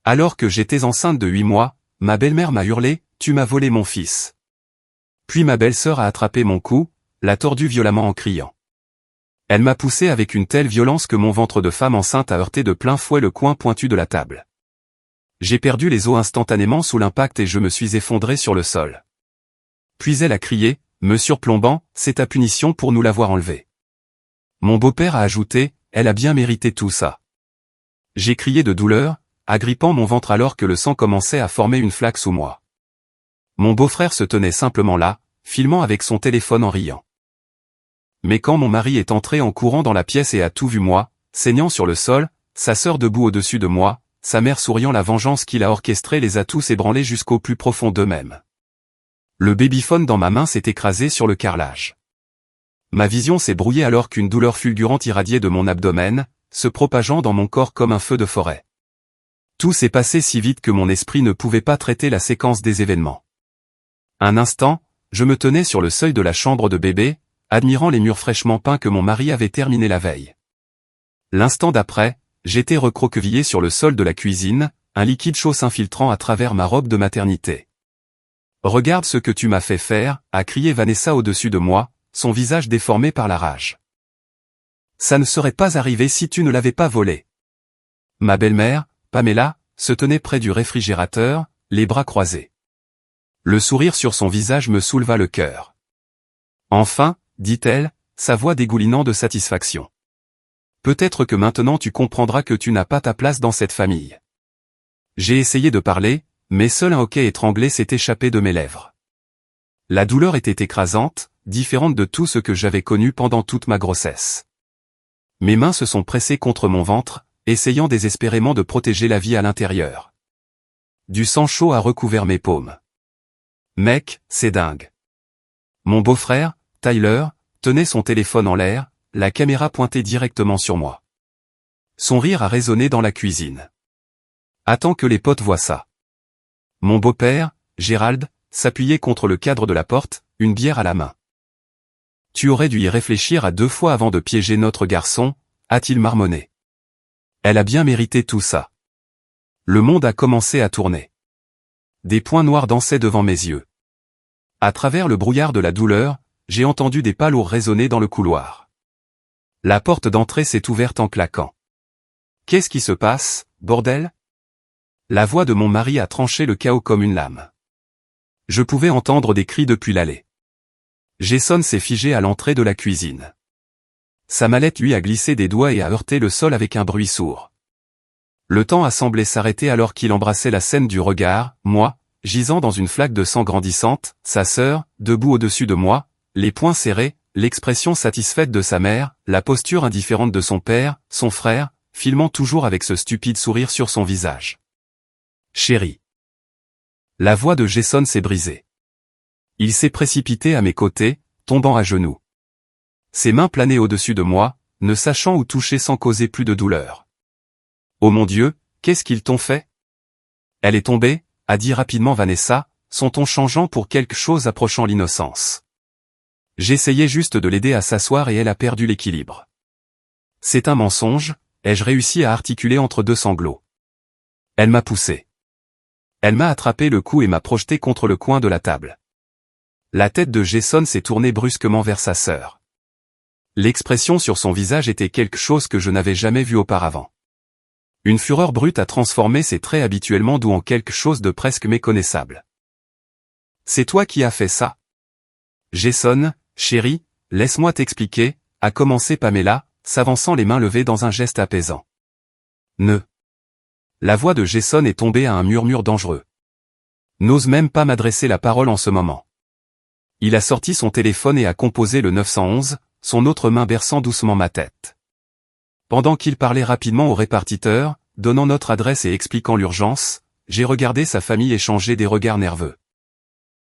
Alors que j'étais enceinte de 8 mois, ma belle-mère m'a hurlé, « Tu m'as volé mon fils !» Puis ma belle-sœur a attrapé mon cou, l'a tordu violemment en criant. Elle m'a poussé avec une telle violence que mon ventre de femme enceinte a heurté de plein fouet le coin pointu de la table. J'ai perdu les os instantanément sous l'impact et je me suis effondré sur le sol. Puis elle a crié, me surplombant, « C'est ta punition pour nous l'avoir enlevé. » Mon beau-père a ajouté, « Elle a bien mérité tout ça. » J'ai crié de douleur, agrippant mon ventre alors que le sang commençait à former une flaque sous moi. Mon beau-frère se tenait simplement là, filmant avec son téléphone en riant. Mais quand mon mari est entré en courant dans la pièce et a tout vu moi, saignant sur le sol, sa sœur debout au-dessus de moi, sa mère souriant, la vengeance qu'il a orchestrée les a tous ébranlés jusqu'au plus profond d'eux-mêmes. Le babyphone dans ma main s'est écrasé sur le carrelage. Ma vision s'est brouillée alors qu'une douleur fulgurante irradiait de mon abdomen, se propageant dans mon corps comme un feu de forêt. Tout s'est passé si vite que mon esprit ne pouvait pas traiter la séquence des événements. Un instant, je me tenais sur le seuil de la chambre de bébé, admirant les murs fraîchement peints que mon mari avait terminés la veille. L'instant d'après, j'étais recroquevillé sur le sol de la cuisine, un liquide chaud s'infiltrant à travers ma robe de maternité. « Regarde ce que tu m'as fait faire » a crié Vanessa au-dessus de moi, son visage déformé par la rage. « Ça ne serait pas arrivé si tu ne l'avais pas volé. » Ma belle-mère, Pamela, se tenait près du réfrigérateur, les bras croisés. Le sourire sur son visage me souleva le cœur. « Enfin, dit-elle, sa voix dégoulinant de satisfaction. Peut-être que maintenant tu comprendras que tu n'as pas ta place dans cette famille. J'ai essayé de parler, mais seul un hoquet étranglé s'est échappé de mes lèvres. La douleur était écrasante, différente de tout ce que j'avais connu pendant toute ma grossesse. Mes mains se sont pressées contre mon ventre, essayant désespérément de protéger la vie à l'intérieur. Du sang chaud a recouvert mes paumes. Mec, c'est dingue. Mon beau-frère, Tyler, tenait son téléphone en l'air, la caméra pointée directement sur moi. Son rire a résonné dans la cuisine. Attends que les potes voient ça. Mon beau-père, Gérald, s'appuyait contre le cadre de la porte, une bière à la main. Tu aurais dû y réfléchir à 2 fois avant de piéger notre garçon, a-t-il marmonné. Elle a bien mérité tout ça. Le monde a commencé à tourner. Des points noirs dansaient devant mes yeux. À travers le brouillard de la douleur, j'ai entendu des pas lourds résonner dans le couloir. La porte d'entrée s'est ouverte en claquant. Qu'est-ce qui se passe, bordel ? La voix de mon mari a tranché le chaos comme une lame. Je pouvais entendre des cris depuis l'allée. Jason s'est figé à l'entrée de la cuisine. Sa mallette lui a glissé des doigts et a heurté le sol avec un bruit sourd. Le temps a semblé s'arrêter alors qu'il embrassait la scène du regard, moi, gisant dans une flaque de sang grandissante, sa sœur, debout au-dessus de moi, les poings serrés, l'expression satisfaite de sa mère, la posture indifférente de son père, son frère, filmant toujours avec ce stupide sourire sur son visage. Chérie. La voix de Jason s'est brisée. Il s'est précipité à mes côtés, tombant à genoux. Ses mains planaient au-dessus de moi, ne sachant où toucher sans causer plus de douleur. Oh mon Dieu, qu'est-ce qu'ils t'ont fait ? Elle est tombée, a dit rapidement Vanessa, son ton changeant pour quelque chose approchant l'innocence. J'essayais juste de l'aider à s'asseoir et elle a perdu l'équilibre. C'est un mensonge, ai-je réussi à articuler entre 2 sanglots. Elle m'a poussé. Elle m'a attrapé le cou et m'a projeté contre le coin de la table. La tête de Jason s'est tournée brusquement vers sa sœur. L'expression sur son visage était quelque chose que je n'avais jamais vu auparavant. Une fureur brute a transformé ses traits habituellement doux en quelque chose de presque méconnaissable. « C'est toi qui as fait ça. Jason, chérie, laisse-moi t'expliquer, a commencé Pamela, s'avançant les mains levées dans un geste apaisant. Ne. La voix de Jason est tombée à un murmure dangereux. N'ose même pas m'adresser la parole en ce moment. Il a sorti son téléphone et a composé le 911, son autre main berçant doucement ma tête. Pendant qu'il parlait rapidement au répartiteur, donnant notre adresse et expliquant l'urgence, j'ai regardé sa famille échanger des regards nerveux.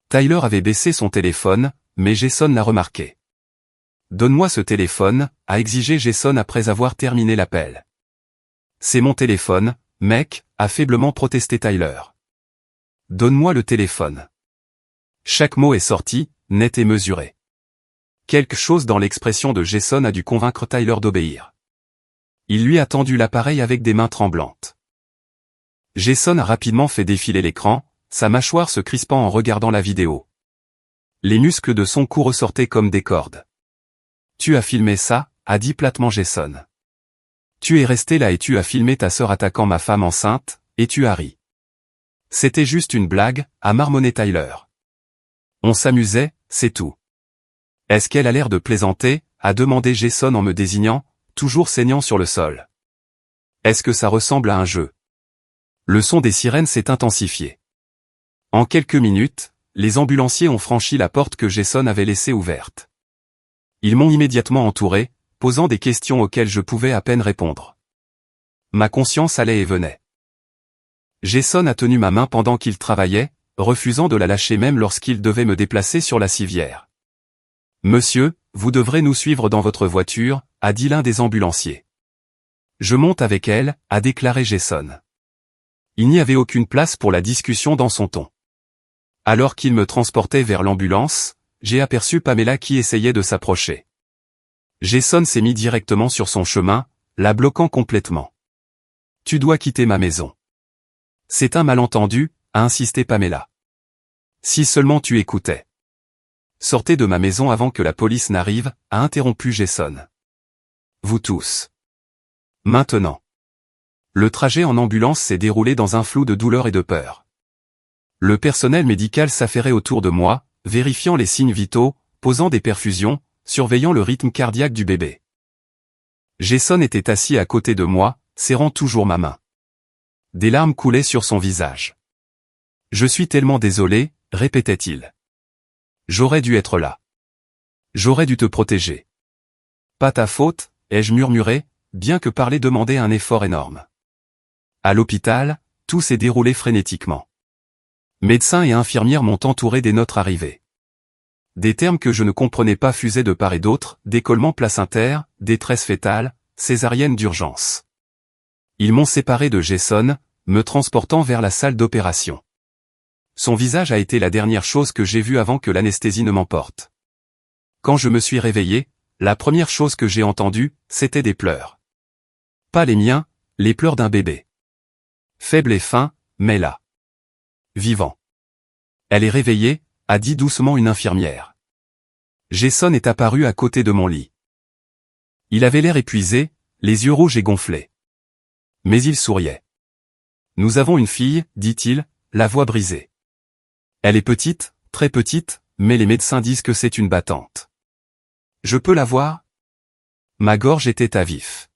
Tyler avait baissé son téléphone, mais Jason l'a remarqué. « Donne-moi ce téléphone » a exigé Jason après avoir terminé l'appel. « C'est mon téléphone, mec » a faiblement protesté Tyler. « Donne-moi le téléphone. » Chaque mot est sorti, net et mesuré. Quelque chose dans l'expression de Jason a dû convaincre Tyler d'obéir. Il lui a tendu l'appareil avec des mains tremblantes. Jason a rapidement fait défiler l'écran, sa mâchoire se crispant en regardant la vidéo. Les muscles de son cou ressortaient comme des cordes. Tu as filmé ça, a dit platement Jason. Tu es resté là et tu as filmé ta sœur attaquant ma femme enceinte, et tu as ri. C'était juste une blague, a marmonné Tyler. On s'amusait, c'est tout. Est-ce qu'elle a l'air de plaisanter, a demandé Jason en me désignant, toujours saignant sur le sol. Est-ce que ça ressemble à un jeu? Le son des sirènes s'est intensifié. En quelques minutes, les ambulanciers ont franchi la porte que Jason avait laissée ouverte. Ils m'ont immédiatement entouré, posant des questions auxquelles je pouvais à peine répondre. Ma conscience allait et venait. Jason a tenu ma main pendant qu'il travaillait, refusant de la lâcher même lorsqu'il devait me déplacer sur la civière. « Monsieur, vous devrez nous suivre dans votre voiture », a dit l'un des ambulanciers. « Je monte avec elle », a déclaré Jason. Il n'y avait aucune place pour la discussion dans son ton. Alors qu'il me transportait vers l'ambulance, j'ai aperçu Pamela qui essayait de s'approcher. Jason s'est mis directement sur son chemin, la bloquant complètement. « Tu dois quitter ma maison. » « C'est un malentendu », a insisté Pamela. « Si seulement tu écoutais. »« Sortez de ma maison avant que la police n'arrive », a interrompu Jason. « Vous tous. » Maintenant. Le trajet en ambulance s'est déroulé dans un flou de douleur et de peur. Le personnel médical s'affairait autour de moi, vérifiant les signes vitaux, posant des perfusions, surveillant le rythme cardiaque du bébé. Jason était assis à côté de moi, serrant toujours ma main. Des larmes coulaient sur son visage. « Je suis tellement désolé », répétait-il. « J'aurais dû être là. J'aurais dû te protéger. »« Pas ta faute », ai-je murmuré, bien que parler demandait un effort énorme. À l'hôpital, tout s'est déroulé frénétiquement. Médecins et infirmières m'ont entouré dès notre arrivée. Des termes que je ne comprenais pas fusaient de part et d'autre, décollement placentaire, détresse fœtale, césarienne d'urgence. Ils m'ont séparé de Jason, me transportant vers la salle d'opération. Son visage a été la dernière chose que j'ai vue avant que l'anesthésie ne m'emporte. Quand je me suis réveillé, la première chose que j'ai entendue, c'était des pleurs. Pas les miens, les pleurs d'un bébé. Faible et fin, mais là. Vivant. Elle est réveillée, a dit doucement une infirmière. Jason est apparu à côté de mon lit. Il avait l'air épuisé, les yeux rouges et gonflés. Mais il souriait. Nous avons une fille, dit-il, la voix brisée. Elle est petite, très petite, mais les médecins disent que c'est une battante. Je peux la voir? Ma gorge était à vif.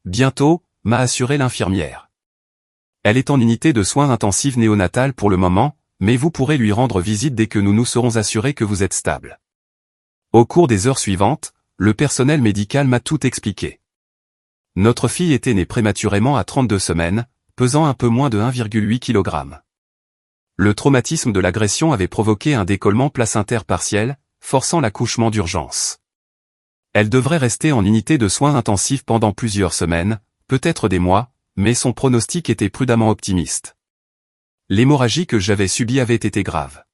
Bientôt, m'a assuré l'infirmière. Elle est en unité de soins intensifs néonatales pour le moment, mais vous pourrez lui rendre visite dès que nous nous serons assurés que vous êtes stable. Au cours des heures suivantes, le personnel médical m'a tout expliqué. Notre fille était née prématurément à 32 semaines, pesant un peu moins de 1,8 kg. Le traumatisme de l'agression avait provoqué un décollement placentaire partiel, forçant l'accouchement d'urgence. Elle devrait rester en unité de soins intensifs pendant plusieurs semaines, peut-être des mois, mais son pronostic était prudemment optimiste. L'hémorragie que j'avais subie avait été grave.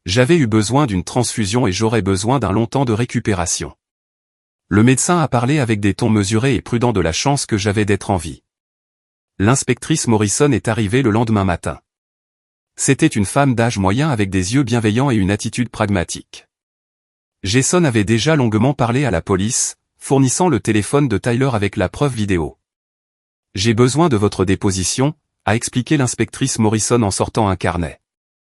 J'avais eu besoin d'une transfusion et j'aurais besoin d'un long temps de récupération. Le médecin a parlé avec des tons mesurés et prudents de la chance que j'avais d'être en vie. L'inspectrice Morrison est arrivée le lendemain matin. C'était une femme d'âge moyen avec des yeux bienveillants et une attitude pragmatique. Jason avait déjà longuement parlé à la police, fournissant le téléphone de Tyler avec la preuve vidéo. « J'ai besoin de votre déposition », a expliqué l'inspectrice Morrison en sortant un carnet.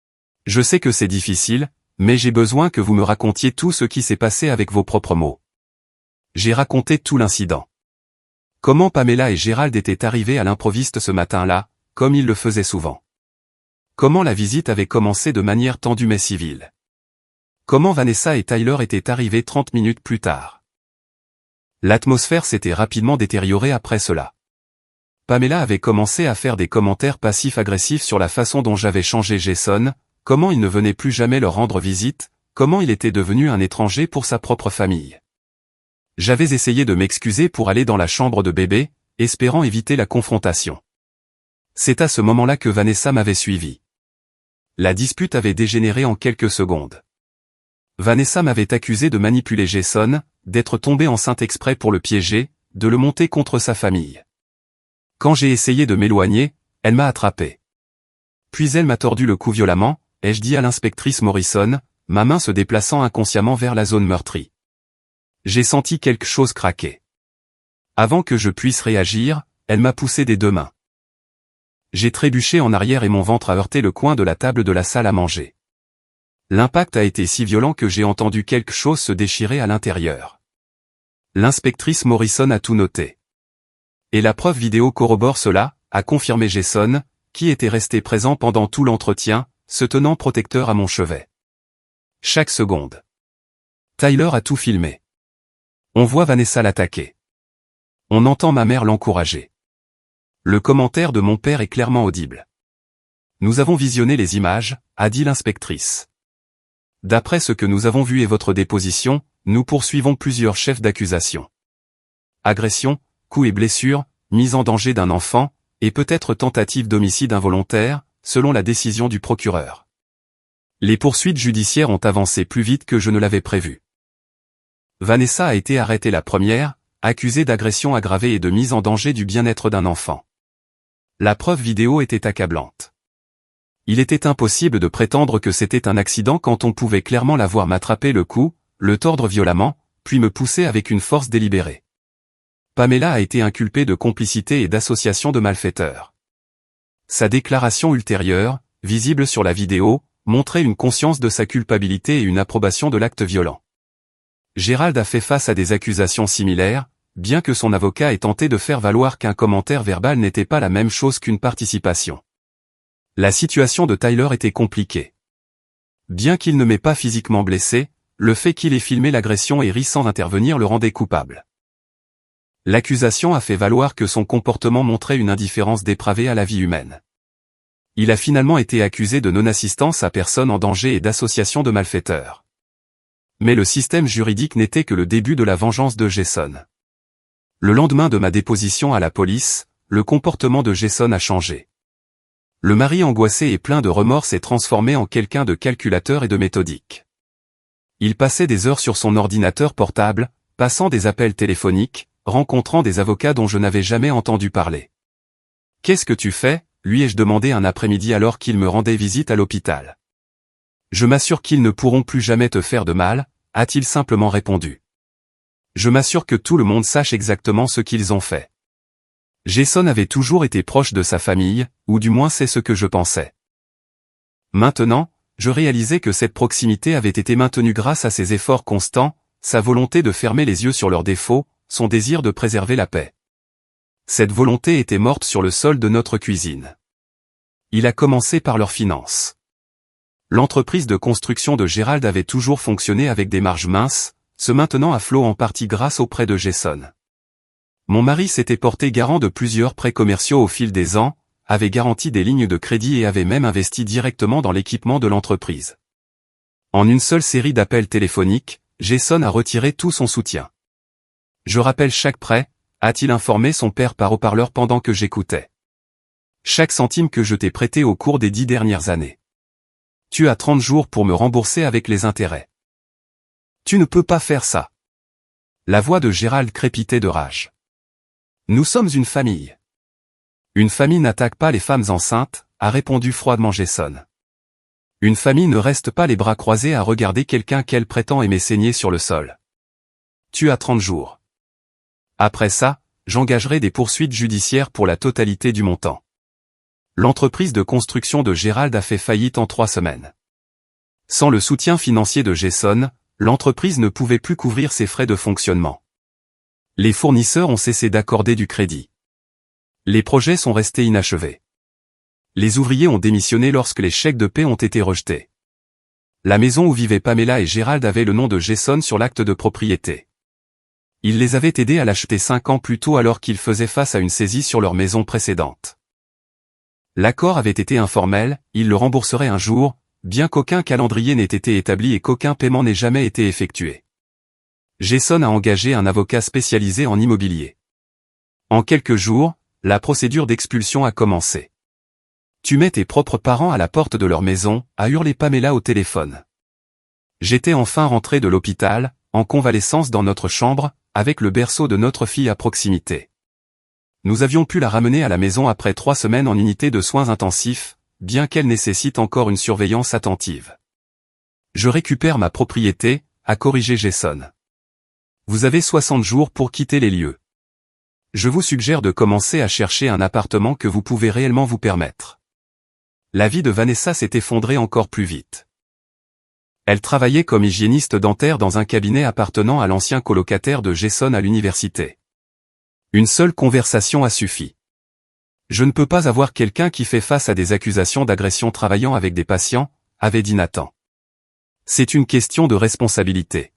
« Je sais que c'est difficile, mais j'ai besoin que vous me racontiez tout ce qui s'est passé avec vos propres mots. » J'ai raconté tout l'incident. Comment Pamela et Gérald étaient arrivés à l'improviste ce matin-là, comme ils le faisaient souvent. Comment la visite avait commencé de manière tendue mais civile. Comment Vanessa et Tyler étaient arrivés 30 minutes plus tard. L'atmosphère s'était rapidement détériorée après cela. Pamela avait commencé à faire des commentaires passifs-agressifs sur la façon dont j'avais changé Jason, comment il ne venait plus jamais leur rendre visite, comment il était devenu un étranger pour sa propre famille. J'avais essayé de m'excuser pour aller dans la chambre de bébé, espérant éviter la confrontation. C'est à ce moment-là que Vanessa m'avait suivi. La dispute avait dégénéré en quelques secondes. Vanessa m'avait accusé de manipuler Jason, d'être tombée enceinte exprès pour le piéger, de le monter contre sa famille. Quand j'ai essayé de m'éloigner, Elle m'a attrapé. Puis elle m'a tordu le cou violemment, ai-je dit à l'inspectrice Morrison, ma main se déplaçant inconsciemment vers la zone meurtrie. J'ai senti quelque chose craquer. Avant que je puisse réagir, elle m'a poussé des 2 mains. J'ai trébuché en arrière et mon ventre a heurté le coin de la table de la salle à manger. L'impact a été si violent que j'ai entendu quelque chose se déchirer à l'intérieur. L'inspectrice Morrison a tout noté. Et la preuve vidéo corrobore cela, a confirmé Jason, qui était resté présent pendant tout l'entretien, se tenant protecteur à mon chevet. Chaque seconde. Tyler a tout filmé. On voit Vanessa l'attaquer. On entend ma mère l'encourager. Le commentaire de mon père est clairement audible. Nous avons visionné les images, a dit l'inspectrice. D'après ce que nous avons vu et votre déposition, nous poursuivons plusieurs chefs d'accusation. Agression, coups et blessures, mise en danger d'un enfant, et peut-être tentative d'homicide involontaire, selon la décision du procureur. Les poursuites judiciaires ont avancé plus vite que je ne l'avais prévu. Vanessa a été arrêtée la première, accusée d'agression aggravée et de mise en danger du bien-être d'un enfant. La preuve vidéo était accablante. Il était impossible de prétendre que c'était un accident quand on pouvait clairement la voir m'attraper le cou, le tordre violemment, puis me pousser avec une force délibérée. Pamela a été inculpée de complicité et d'association de malfaiteurs. Sa déclaration ultérieure, visible sur la vidéo, montrait une conscience de sa culpabilité et une approbation de l'acte violent. Gérald a fait face à des accusations similaires, bien que son avocat ait tenté de faire valoir qu'un commentaire verbal n'était pas la même chose qu'une participation. La situation de Tyler était compliquée. Bien qu'il ne m'ait pas physiquement blessé, le fait qu'il ait filmé l'agression et ri sans intervenir le rendait coupable. L'accusation a fait valoir que son comportement montrait une indifférence dépravée à la vie humaine. Il a finalement été accusé de non-assistance à personne en danger et d'association de malfaiteurs. Mais le système juridique n'était que le début de la vengeance de Jason. Le lendemain de ma déposition à la police, le comportement de Jason a changé. Le mari angoissé et plein de remords s'est transformé en quelqu'un de calculateur et de méthodique. Il passait des heures sur son ordinateur portable, passant des appels téléphoniques, rencontrant des avocats dont je n'avais jamais entendu parler. « Qu'est-ce que tu fais ?» lui ai-je demandé un après-midi alors qu'il me rendait visite à l'hôpital. « Je m'assure qu'ils ne pourront plus jamais te faire de mal », a-t-il simplement répondu. « Je m'assure que tout le monde sache exactement ce qu'ils ont fait. » Jason avait toujours été proche de sa famille, ou du moins c'est ce que je pensais. Maintenant, je réalisais que cette proximité avait été maintenue grâce à ses efforts constants, sa volonté de fermer les yeux sur leurs défauts, son désir de préserver la paix. Cette volonté était morte sur le sol de notre cuisine. Il a commencé par leurs finances. L'entreprise de construction de Gérald avait toujours fonctionné avec des marges minces, se maintenant à flot en partie grâce aux prêts de Jason. Mon mari s'était porté garant de plusieurs prêts commerciaux au fil des ans, avait garanti des lignes de crédit et avait même investi directement dans l'équipement de l'entreprise. En une seule série d'appels téléphoniques, Jason a retiré tout son soutien. « Je rappelle chaque prêt », a-t-il informé son père par haut-parleur pendant que j'écoutais. « Chaque centime que je t'ai prêté au cours des 10 dernières années. Tu as 30 jours pour me rembourser avec les intérêts. Tu ne peux pas faire ça. » La voix de Gérald crépitait de rage. « Nous sommes une famille. » « Une famille n'attaque pas les femmes enceintes, » a répondu froidement Jason. « Une famille ne reste pas les bras croisés à regarder quelqu'un qu'elle prétend aimer saigner sur le sol. Tu as 30 jours. Après ça, j'engagerai des poursuites judiciaires pour la totalité du montant. » L'entreprise de construction de Gérald a fait faillite en 3 semaines. Sans le soutien financier de Jason, l'entreprise ne pouvait plus couvrir ses frais de fonctionnement. Les fournisseurs ont cessé d'accorder du crédit. Les projets sont restés inachevés. Les ouvriers ont démissionné lorsque les chèques de paie ont été rejetés. La maison où vivaient Pamela et Gérald avait le nom de Jason sur l'acte de propriété. Il les avait aidés à l'acheter 5 ans plus tôt alors qu'ils faisaient face à une saisie sur leur maison précédente. L'accord avait été informel, ils le rembourseraient un jour, bien qu'aucun calendrier n'ait été établi et qu'aucun paiement n'ait jamais été effectué. Jason a engagé un avocat spécialisé en immobilier. En quelques jours, la procédure d'expulsion a commencé. « Tu mets tes propres parents à la porte de leur maison », a hurlé Pamela au téléphone. J'étais enfin rentré de l'hôpital, en convalescence dans notre chambre, avec le berceau de notre fille à proximité. Nous avions pu la ramener à la maison après 3 semaines en unité de soins intensifs, bien qu'elle nécessite encore une surveillance attentive. Je récupère ma propriété, a corrigé Jason. Vous avez 60 jours pour quitter les lieux. Je vous suggère de commencer à chercher un appartement que vous pouvez réellement vous permettre. La vie de Vanessa s'est effondrée encore plus vite. Elle travaillait comme hygiéniste dentaire dans un cabinet appartenant à l'ancien colocataire de Jason à l'université. Une seule conversation a suffi. Je ne peux pas avoir quelqu'un qui fait face à des accusations d'agression travaillant avec des patients, avait dit Nathan. C'est une question de responsabilité.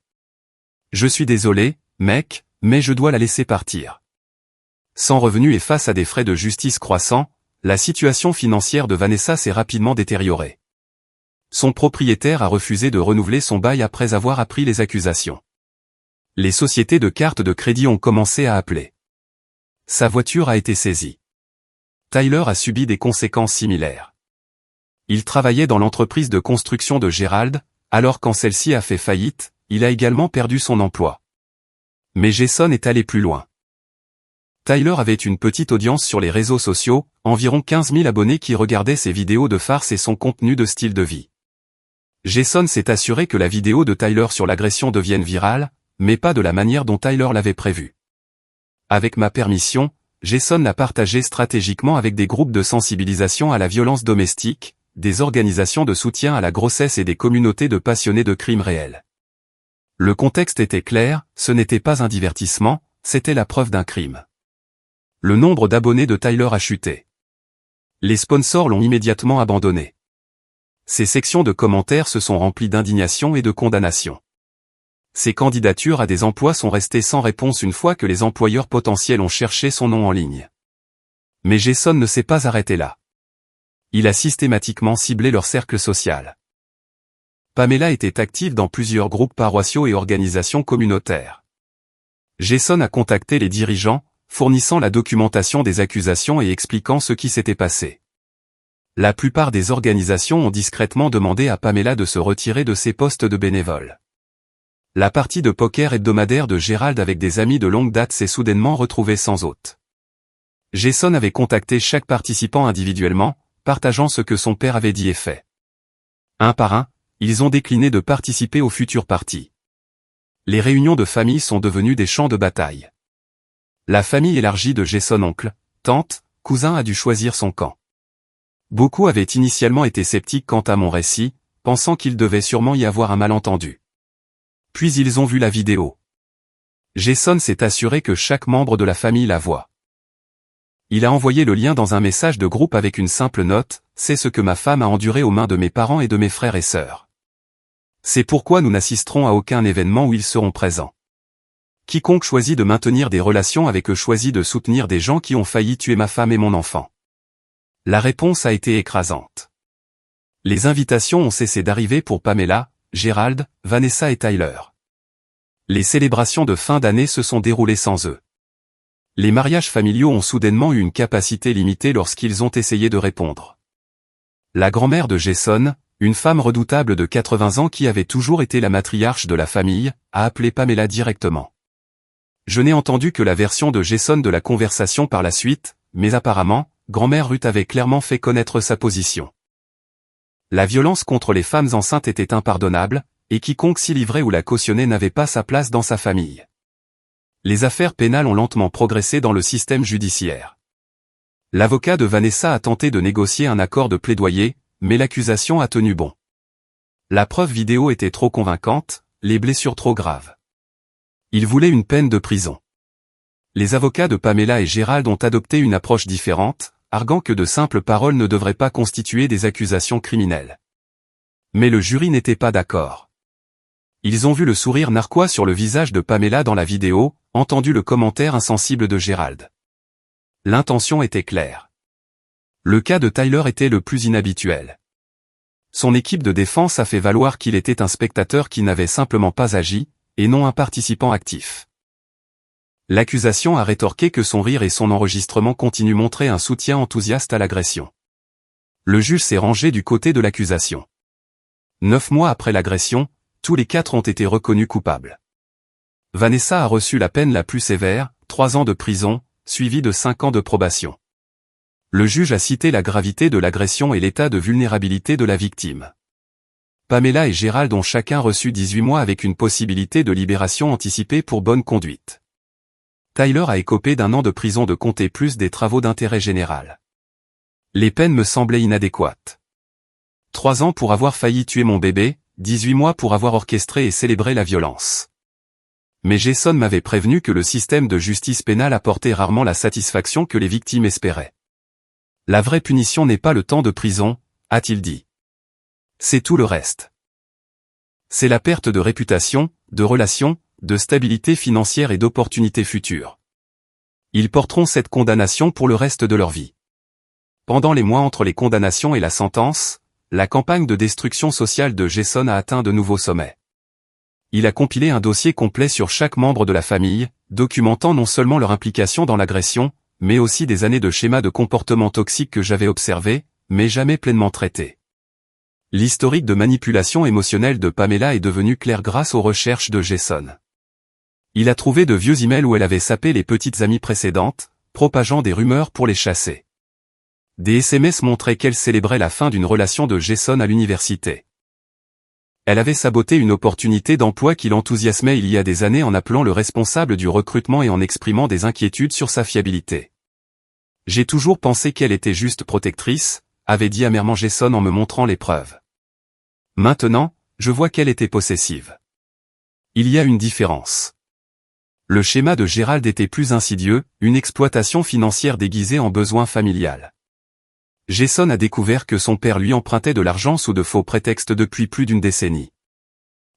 Je suis désolé, mec, mais je dois la laisser partir. Sans revenus et face à des frais de justice croissants, la situation financière de Vanessa s'est rapidement détériorée. Son propriétaire a refusé de renouveler son bail après avoir appris les accusations. Les sociétés de cartes de crédit ont commencé à appeler. Sa voiture a été saisie. Tyler a subi des conséquences similaires. Il travaillait dans l'entreprise de construction de Gerald, alors quand celle-ci a fait faillite, il a également perdu son emploi. Mais Jason est allé plus loin. Tyler avait une petite audience sur les réseaux sociaux, environ 15 000 abonnés qui regardaient ses vidéos de farce et son contenu de style de vie. Jason s'est assuré que la vidéo de Tyler sur l'agression devienne virale, mais pas de la manière dont Tyler l'avait prévu. Avec ma permission, Jason l'a partagé stratégiquement avec des groupes de sensibilisation à la violence domestique, des organisations de soutien à la grossesse et des communautés de passionnés de crimes réels. Le contexte était clair, ce n'était pas un divertissement, c'était la preuve d'un crime. Le nombre d'abonnés de Tyler a chuté. Les sponsors l'ont immédiatement abandonné. Ses sections de commentaires se sont remplies d'indignation et de condamnation. Ses candidatures à des emplois sont restées sans réponse une fois que les employeurs potentiels ont cherché son nom en ligne. Mais Jason ne s'est pas arrêté là. Il a systématiquement ciblé leur cercle social. Pamela était active dans plusieurs groupes paroissiaux et organisations communautaires. Jason a contacté les dirigeants, fournissant la documentation des accusations et expliquant ce qui s'était passé. La plupart des organisations ont discrètement demandé à Pamela de se retirer de ses postes de bénévole. La partie de poker hebdomadaire de Gerald avec des amis de longue date s'est soudainement retrouvée sans hôte. Jason avait contacté chaque participant individuellement, partageant ce que son père avait dit et fait. Un par un, ils ont décliné de participer aux futures parties. Les réunions de famille sont devenues des champs de bataille. La famille élargie de Jason, oncle, tante, cousin a dû choisir son camp. Beaucoup avaient initialement été sceptiques quant à mon récit, pensant qu'il devait sûrement y avoir un malentendu. Puis ils ont vu la vidéo. Jason s'est assuré que chaque membre de la famille la voit. Il a envoyé le lien dans un message de groupe avec une simple note, « C'est ce que ma femme a enduré aux mains de mes parents et de mes frères et sœurs. C'est pourquoi nous n'assisterons à aucun événement où ils seront présents. Quiconque choisit de maintenir des relations avec eux choisit de soutenir des gens qui ont failli tuer ma femme et mon enfant. » La réponse a été écrasante. Les invitations ont cessé d'arriver pour Pamela, Gerald, Vanessa et Tyler. Les célébrations de fin d'année se sont déroulées sans eux. Les mariages familiaux ont soudainement eu une capacité limitée lorsqu'ils ont essayé de répondre. La grand-mère de Jason, une femme redoutable de 80 ans qui avait toujours été la matriarche de la famille, a appelé Pamela directement. Je n'ai entendu que la version de Jason de la conversation par la suite, mais apparemment, grand-mère Ruth avait clairement fait connaître sa position. La violence contre les femmes enceintes était impardonnable, et quiconque s'y livrait ou la cautionnait n'avait pas sa place dans sa famille. Les affaires pénales ont lentement progressé dans le système judiciaire. L'avocat de Vanessa a tenté de négocier un accord de plaidoyer, mais l'accusation a tenu bon. La preuve vidéo était trop convaincante, les blessures trop graves. Il voulait une peine de prison. Les avocats de Pamela et Gerald ont adopté une approche différente, arguant que de simples paroles ne devraient pas constituer des accusations criminelles. Mais le jury n'était pas d'accord. Ils ont vu le sourire narquois sur le visage de Pamela dans la vidéo, entendu le commentaire insensible de Gerald. L'intention était claire. Le cas de Tyler était le plus inhabituel. Son équipe de défense a fait valoir qu'il était un spectateur qui n'avait simplement pas agi, et non un participant actif. L'accusation a rétorqué que son rire et son enregistrement continuent montrer un soutien enthousiaste à l'agression. Le juge s'est rangé du côté de l'accusation. 9 mois après l'agression, tous les 4 ont été reconnus coupables. Vanessa a reçu la peine la plus sévère, 3 ans de prison, suivi de 5 ans de probation. Le juge a cité la gravité de l'agression et l'état de vulnérabilité de la victime. Pamela et Gérald ont chacun reçu 18 mois avec une possibilité de libération anticipée pour bonne conduite. Tyler a écopé d'1 an de prison de compter plus des travaux d'intérêt général. Les peines me semblaient inadéquates. 3 ans pour avoir failli tuer mon bébé, 18 mois pour avoir orchestré et célébré la violence. Mais Jason m'avait prévenu que le système de justice pénale apportait rarement la satisfaction que les victimes espéraient. La vraie punition n'est pas le temps de prison, a-t-il dit. C'est tout le reste. C'est la perte de réputation, de relations, de stabilité financière et d'opportunités futures. Ils porteront cette condamnation pour le reste de leur vie. Pendant les mois entre les condamnations et la sentence, la campagne de destruction sociale de Jason a atteint de nouveaux sommets. Il a compilé un dossier complet sur chaque membre de la famille, documentant non seulement leur implication dans l'agression, mais aussi des années de schémas de comportement toxique que j'avais observés, mais jamais pleinement traités. L'historique de manipulation émotionnelle de Pamela est devenu clair grâce aux recherches de Jason. Il a trouvé de vieux emails où elle avait sapé les petites amies précédentes, propageant des rumeurs pour les chasser. Des SMS montraient qu'elle célébrait la fin d'une relation de Jason à l'université. Elle avait saboté une opportunité d'emploi qui l'enthousiasmait il y a des années en appelant le responsable du recrutement et en exprimant des inquiétudes sur sa fiabilité. « J'ai toujours pensé qu'elle était juste protectrice », avait dit amèrement Jason en me montrant les preuves. Maintenant, je vois qu'elle était possessive. Il y a une différence. Le schéma de Gérald était plus insidieux, une exploitation financière déguisée en besoin familial. Jason a découvert que son père lui empruntait de l'argent sous de faux prétextes depuis plus d'une décennie.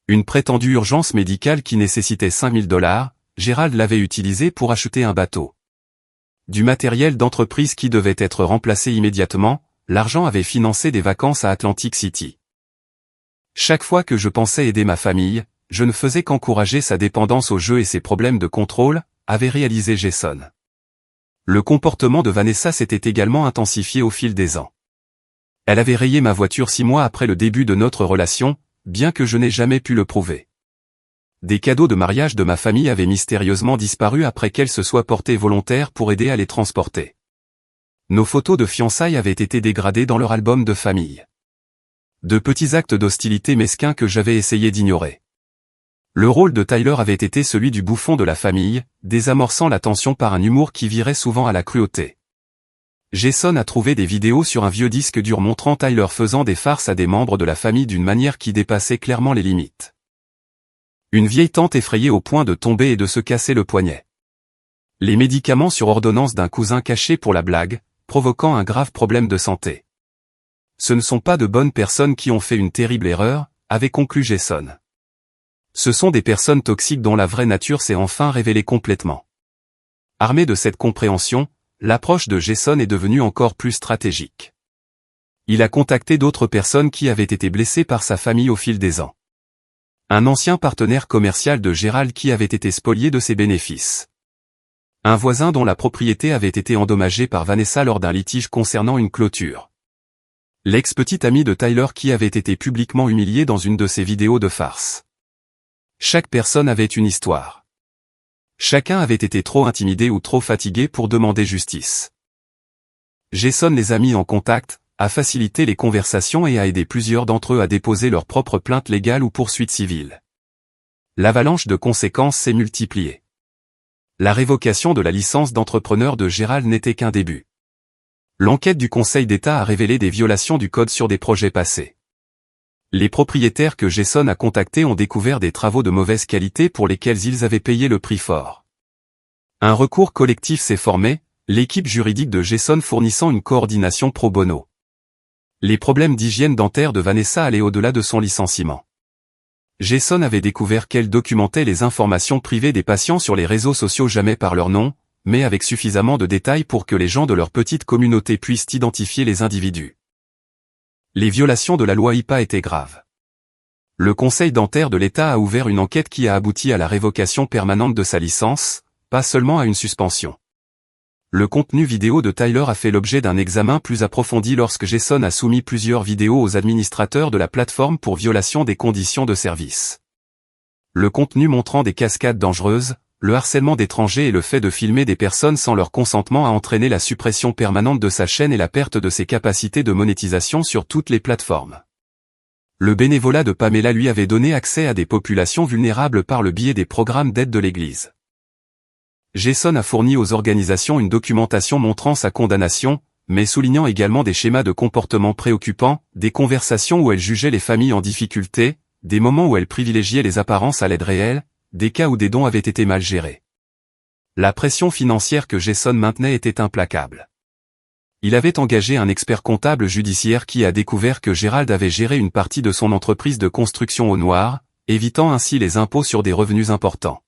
Une prétendue urgence médicale qui nécessitait $5 000, Gérald l'avait utilisée pour acheter un bateau. Du matériel d'entreprise qui devait être remplacé immédiatement, l'argent avait financé des vacances à Atlantic City. Chaque fois que je pensais aider ma famille, je ne faisais qu'encourager sa dépendance au jeu et ses problèmes de contrôle, avait réalisé Jason. Le comportement de Vanessa s'était également intensifié au fil des ans. Elle avait rayé ma voiture 6 mois après le début de notre relation, bien que je n'ai jamais pu le prouver. Des cadeaux de mariage de ma famille avaient mystérieusement disparu après qu'elle se soit portée volontaire pour aider à les transporter. Nos photos de fiançailles avaient été dégradées dans leur album de famille. De petits actes d'hostilité mesquins que j'avais essayé d'ignorer. Le rôle de Tyler avait été celui du bouffon de la famille, désamorçant la tension par un humour qui virait souvent à la cruauté. Jason a trouvé des vidéos sur un vieux disque dur montrant Tyler faisant des farces à des membres de la famille d'une manière qui dépassait clairement les limites. Une vieille tante effrayée au point de tomber et de se casser le poignet. Les médicaments sur ordonnance d'un cousin caché pour la blague, provoquant un grave problème de santé. Ce ne sont pas de bonnes personnes qui ont fait une terrible erreur, avait conclu Jason. Ce sont des personnes toxiques dont la vraie nature s'est enfin révélée complètement. Armé de cette compréhension, l'approche de Jason est devenue encore plus stratégique. Il a contacté d'autres personnes qui avaient été blessées par sa famille au fil des ans. Un ancien partenaire commercial de Gérald qui avait été spolié de ses bénéfices. Un voisin dont la propriété avait été endommagée par Vanessa lors d'un litige concernant une clôture. L'ex-petite amie de Tyler qui avait été publiquement humiliée dans une de ses vidéos de farce. Chaque personne avait une histoire. Chacun avait été trop intimidé ou trop fatigué pour demander justice. Jason les a mis en contact, a facilité les conversations et a aidé plusieurs d'entre eux à déposer leur propre plainte légale ou poursuite civile. L'avalanche de conséquences s'est multipliée. La révocation de la licence d'entrepreneur de Gérald n'était qu'un début. L'enquête du Conseil d'État a révélé des violations du code sur des projets passés. Les propriétaires que Jason a contactés ont découvert des travaux de mauvaise qualité pour lesquels ils avaient payé le prix fort. Un recours collectif s'est formé, l'équipe juridique de Jason fournissant une coordination pro bono. Les problèmes d'hygiène dentaire de Vanessa allaient au-delà de son licenciement. Jason avait découvert qu'elle documentait les informations privées des patients sur les réseaux sociaux jamais par leur nom, mais avec suffisamment de détails pour que les gens de leur petite communauté puissent identifier les individus. Les violations de la loi HIPAA étaient graves. Le Conseil dentaire de l'État a ouvert une enquête qui a abouti à la révocation permanente de sa licence, pas seulement à une suspension. Le contenu vidéo de Tyler a fait l'objet d'un examen plus approfondi lorsque Jason a soumis plusieurs vidéos aux administrateurs de la plateforme pour violation des conditions de service. Le contenu montrant des cascades dangereuses, le harcèlement d'étrangers et le fait de filmer des personnes sans leur consentement a entraîné la suppression permanente de sa chaîne et la perte de ses capacités de monétisation sur toutes les plateformes. Le bénévolat de Pamela lui avait donné accès à des populations vulnérables par le biais des programmes d'aide de l'Église. Jason a fourni aux organisations une documentation montrant sa condamnation, mais soulignant également des schémas de comportement préoccupants, des conversations où elle jugeait les familles en difficulté, des moments où elle privilégiait les apparences à l'aide réelle, des cas où des dons avaient été mal gérés. La pression financière que Jason maintenait était implacable. Il avait engagé un expert comptable judiciaire qui a découvert que Gérald avait géré une partie de son entreprise de construction au noir, évitant ainsi les impôts sur des revenus importants.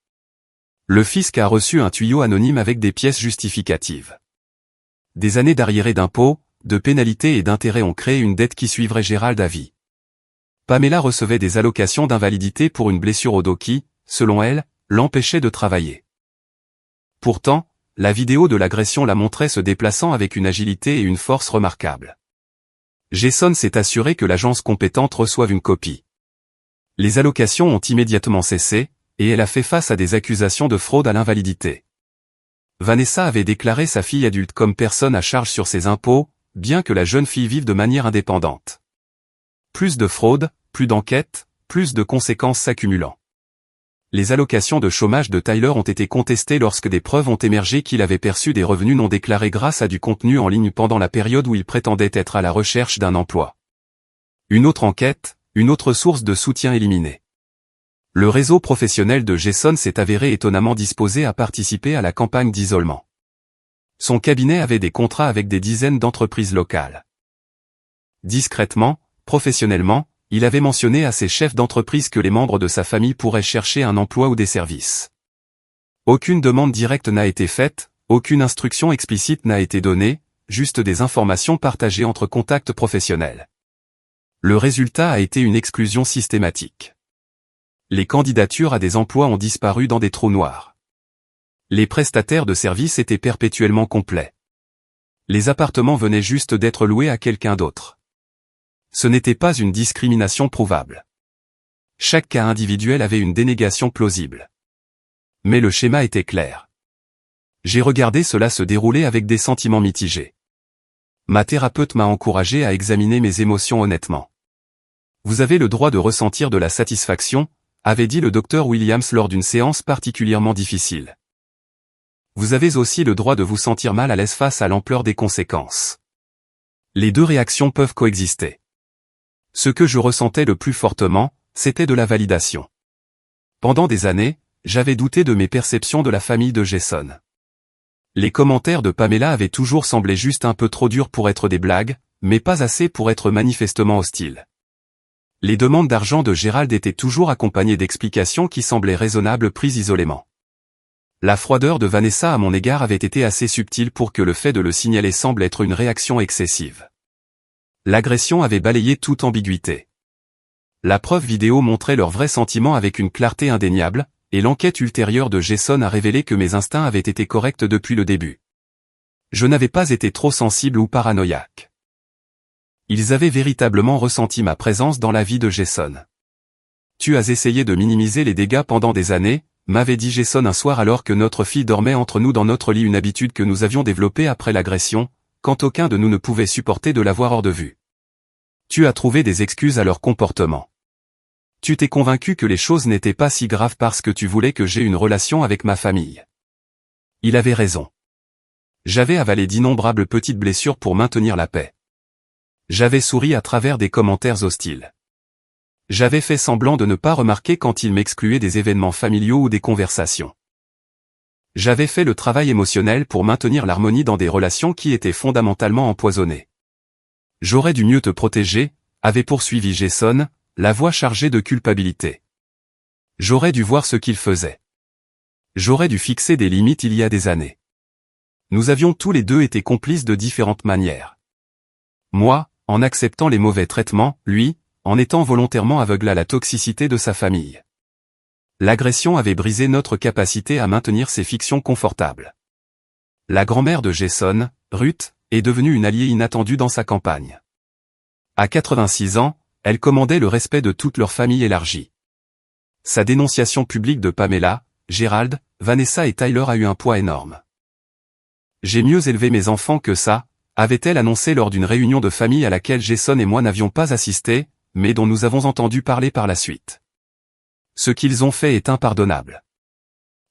Le fisc a reçu un tuyau anonyme avec des pièces justificatives. Des années d'arriérés d'impôts, de pénalités et d'intérêts ont créé une dette qui suivrait Gérald à vie. Pamela recevait des allocations d'invalidité pour une blessure au dos qui, selon elle, l'empêchait de travailler. Pourtant, la vidéo de l'agression la montrait se déplaçant avec une agilité et une force remarquables. Jason s'est assuré que l'agence compétente reçoive une copie. Les allocations ont immédiatement cessé, et elle a fait face à des accusations de fraude à l'invalidité. Vanessa avait déclaré sa fille adulte comme personne à charge sur ses impôts, bien que la jeune fille vive de manière indépendante. Plus de fraude, plus d'enquêtes, plus de conséquences s'accumulant. Les allocations de chômage de Tyler ont été contestées lorsque des preuves ont émergé qu'il avait perçu des revenus non déclarés grâce à du contenu en ligne pendant la période où il prétendait être à la recherche d'un emploi. Une autre enquête, une autre source de soutien éliminée. Le réseau professionnel de Jason s'est avéré étonnamment disposé à participer à la campagne d'isolement. Son cabinet avait des contrats avec des dizaines d'entreprises locales. Discrètement, professionnellement, il avait mentionné à ses chefs d'entreprise que les membres de sa famille pourraient chercher un emploi ou des services. Aucune demande directe n'a été faite, aucune instruction explicite n'a été donnée, juste des informations partagées entre contacts professionnels. Le résultat a été une exclusion systématique. Les candidatures à des emplois ont disparu dans des trous noirs. Les prestataires de services étaient perpétuellement complets. Les appartements venaient juste d'être loués à quelqu'un d'autre. Ce n'était pas une discrimination prouvable. Chaque cas individuel avait une dénégation plausible. Mais le schéma était clair. J'ai regardé cela se dérouler avec des sentiments mitigés. Ma thérapeute m'a encouragé à examiner mes émotions honnêtement. Vous avez le droit de ressentir de la satisfaction, avait dit le docteur Williams lors d'une séance particulièrement difficile. Vous avez aussi le droit de vous sentir mal à l'aise face à l'ampleur des conséquences. Les deux réactions peuvent coexister. Ce que je ressentais le plus fortement, c'était de la validation. Pendant des années, j'avais douté de mes perceptions de la famille de Jason. Les commentaires de Pamela avaient toujours semblé juste un peu trop durs pour être des blagues, mais pas assez pour être manifestement hostiles. Les demandes d'argent de Gérald étaient toujours accompagnées d'explications qui semblaient raisonnables prises isolément. La froideur de Vanessa à mon égard avait été assez subtile pour que le fait de le signaler semble être une réaction excessive. L'agression avait balayé toute ambiguïté. La preuve vidéo montrait leurs vrais sentiments avec une clarté indéniable, et l'enquête ultérieure de Jason a révélé que mes instincts avaient été corrects depuis le début. Je n'avais pas été trop sensible ou paranoïaque. Ils avaient véritablement ressenti ma présence dans la vie de Jason. Tu as essayé de minimiser les dégâts pendant des années, m'avait dit Jason un soir alors que notre fille dormait entre nous dans notre lit, une habitude que nous avions développée après l'agression, quand aucun de nous ne pouvait supporter de la voir hors de vue. Tu as trouvé des excuses à leur comportement. Tu t'es convaincu que les choses n'étaient pas si graves parce que tu voulais que j'aie une relation avec ma famille. Il avait raison. J'avais avalé d'innombrables petites blessures pour maintenir la paix. J'avais souri à travers des commentaires hostiles. J'avais fait semblant de ne pas remarquer quand il m'excluait des événements familiaux ou des conversations. J'avais fait le travail émotionnel pour maintenir l'harmonie dans des relations qui étaient fondamentalement empoisonnées. J'aurais dû mieux te protéger, avait poursuivi Jason, la voix chargée de culpabilité. J'aurais dû voir ce qu'il faisait. J'aurais dû fixer des limites il y a des années. Nous avions tous les deux été complices de différentes manières. Moi, en acceptant les mauvais traitements, lui, en étant volontairement aveugle à la toxicité de sa famille. L'agression avait brisé notre capacité à maintenir ces fictions confortables. La grand-mère de Jason, Ruth, est devenue une alliée inattendue dans sa campagne. À 86 ans, elle commandait le respect de toute leur famille élargie. Sa dénonciation publique de Pamela, Gérald, Vanessa et Tyler a eu un poids énorme. J'ai mieux élevé mes enfants que ça, avait-elle annoncé lors d'une réunion de famille à laquelle Jason et moi n'avions pas assisté, mais dont nous avons entendu parler par la suite. Ce qu'ils ont fait est impardonnable.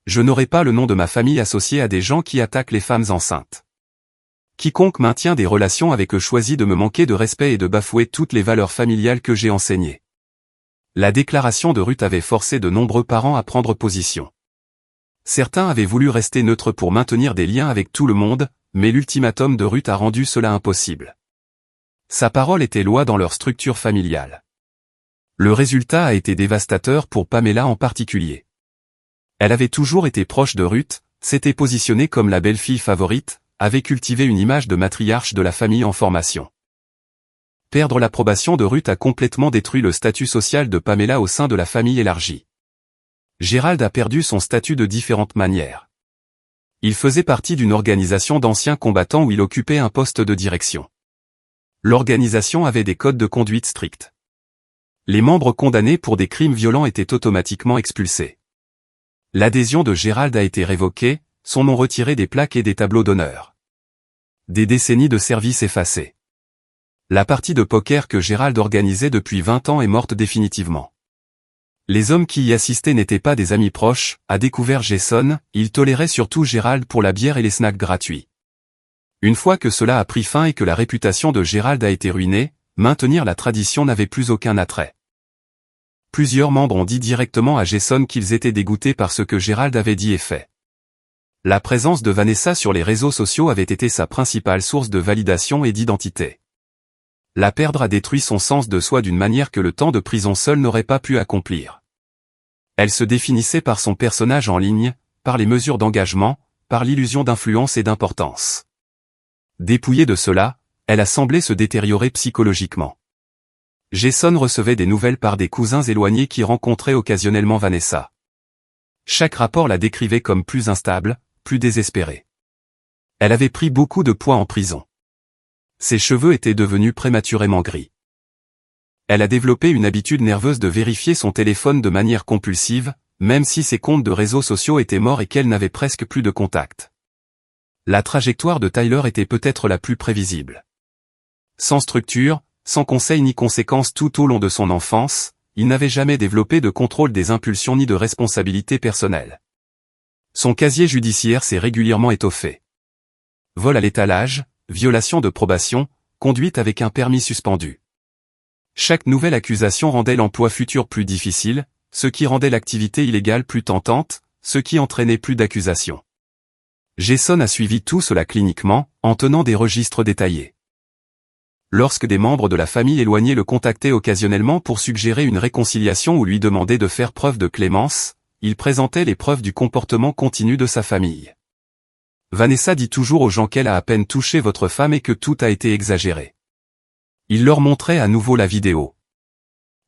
Je n'aurai pas le nom de ma famille associé à des gens qui attaquent les femmes enceintes. Quiconque maintient des relations avec eux choisit de me manquer de respect et de bafouer toutes les valeurs familiales que j'ai enseignées. La déclaration de Ruth avait forcé de nombreux parents à prendre position. Certains avaient voulu rester neutres pour maintenir des liens avec tout le monde, mais l'ultimatum de Ruth a rendu cela impossible. Sa parole était loi dans leur structure familiale. Le résultat a été dévastateur pour Pamela en particulier. Elle avait toujours été proche de Ruth, s'était positionnée comme la belle-fille favorite, avait cultivé une image de matriarche de la famille en formation. Perdre l'approbation de Ruth a complètement détruit le statut social de Pamela au sein de la famille élargie. Gérald a perdu son statut de différentes manières. Il faisait partie d'une organisation d'anciens combattants où il occupait un poste de direction. L'organisation avait des codes de conduite stricts. Les membres condamnés pour des crimes violents étaient automatiquement expulsés. L'adhésion de Gérald a été révoquée, son nom retiré des plaques et des tableaux d'honneur. Des décennies de service effacées. La partie de poker que Gérald organisait depuis 20 ans est morte définitivement. Les hommes qui y assistaient n'étaient pas des amis proches, a découvert Jason, ils toléraient surtout Gérald pour la bière et les snacks gratuits. Une fois que cela a pris fin et que la réputation de Gérald a été ruinée, maintenir la tradition n'avait plus aucun attrait. Plusieurs membres ont dit directement à Jason qu'ils étaient dégoûtés par ce que Gérald avait dit et fait. La présence de Vanessa sur les réseaux sociaux avait été sa principale source de validation et d'identité. La perdre a détruit son sens de soi d'une manière que le temps de prison seul n'aurait pas pu accomplir. Elle se définissait par son personnage en ligne, par les mesures d'engagement, par l'illusion d'influence et d'importance. Dépouillée de cela, elle a semblé se détériorer psychologiquement. Jason recevait des nouvelles par des cousins éloignés qui rencontraient occasionnellement Vanessa. Chaque rapport la décrivait comme plus instable, plus désespérée. Elle avait pris beaucoup de poids en prison. Ses cheveux étaient devenus prématurément gris. Elle a développé une habitude nerveuse de vérifier son téléphone de manière compulsive, même si ses comptes de réseaux sociaux étaient morts et qu'elle n'avait presque plus de contact. La trajectoire de Tyler était peut-être la plus prévisible. Sans structure, sans conseil ni conséquences tout au long de son enfance, il n'avait jamais développé de contrôle des impulsions ni de responsabilité personnelle. Son casier judiciaire s'est régulièrement étoffé. Vol à l'étalage, violation de probation, conduite avec un permis suspendu. Chaque nouvelle accusation rendait l'emploi futur plus difficile, ce qui rendait l'activité illégale plus tentante, ce qui entraînait plus d'accusations. Jason a suivi tout cela cliniquement, en tenant des registres détaillés. Lorsque des membres de la famille éloignée le contactaient occasionnellement pour suggérer une réconciliation ou lui demander de faire preuve de clémence, il présentait les preuves du comportement continu de sa famille. Vanessa dit toujours aux gens qu'elle a à peine touché votre femme et que tout a été exagéré. Il leur montrait à nouveau la vidéo.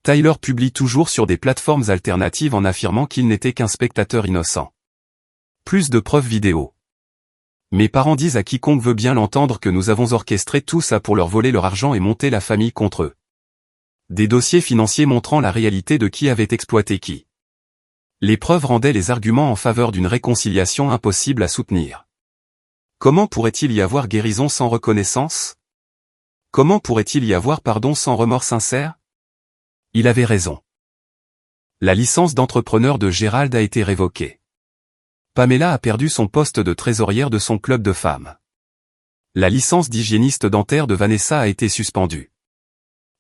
Tyler publie toujours sur des plateformes alternatives en affirmant qu'il n'était qu'un spectateur innocent. Plus de preuves vidéo. Mes parents disent à quiconque veut bien l'entendre que nous avons orchestré tout ça pour leur voler leur argent et monter la famille contre eux. Des dossiers financiers montrant la réalité de qui avait exploité qui. Les preuves rendaient les arguments en faveur d'une réconciliation impossible à soutenir. Comment pourrait-il y avoir guérison sans reconnaissance? Comment pourrait-il y avoir pardon sans remords sincères? Il avait raison. La licence d'entrepreneur de Gérald a été révoquée. Pamela a perdu son poste de trésorière de son club de femmes. La licence d'hygiéniste dentaire de Vanessa a été suspendue.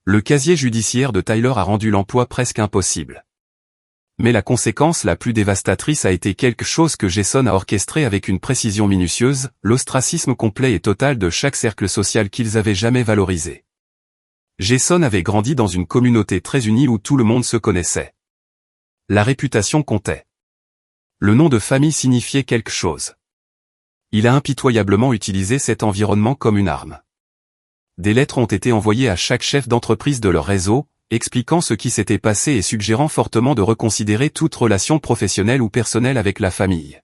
Le casier judiciaire de Tyler a rendu l'emploi presque impossible. Mais la conséquence la plus dévastatrice a été quelque chose que Jason a orchestré avec une précision minutieuse, l'ostracisme complet et total de chaque cercle social qu'ils avaient jamais valorisé. Jason avait grandi dans une communauté très unie où tout le monde se connaissait. La réputation comptait. Le nom de famille signifiait quelque chose. Il a impitoyablement utilisé cet environnement comme une arme. Des lettres ont été envoyées à chaque chef d'entreprise de leur réseau, expliquant ce qui s'était passé et suggérant fortement de reconsidérer toute relation professionnelle ou personnelle avec la famille.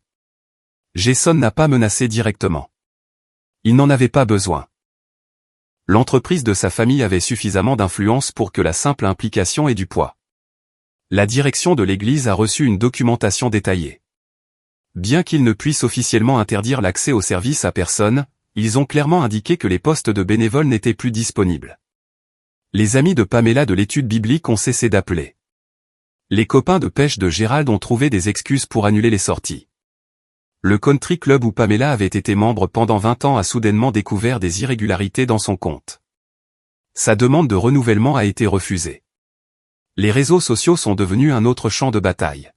Jason n'a pas menacé directement. Il n'en avait pas besoin. L'entreprise de sa famille avait suffisamment d'influence pour que la simple implication ait du poids. La direction de l'église a reçu une documentation détaillée. Bien qu'ils ne puissent officiellement interdire l'accès aux services à personne, ils ont clairement indiqué que les postes de bénévoles n'étaient plus disponibles. Les amis de Pamela de l'étude biblique ont cessé d'appeler. Les copains de pêche de Gérald ont trouvé des excuses pour annuler les sorties. Le country club où Pamela avait été membre pendant 20 ans a soudainement découvert des irrégularités dans son compte. Sa demande de renouvellement a été refusée. Les réseaux sociaux sont devenus un autre champ de bataille.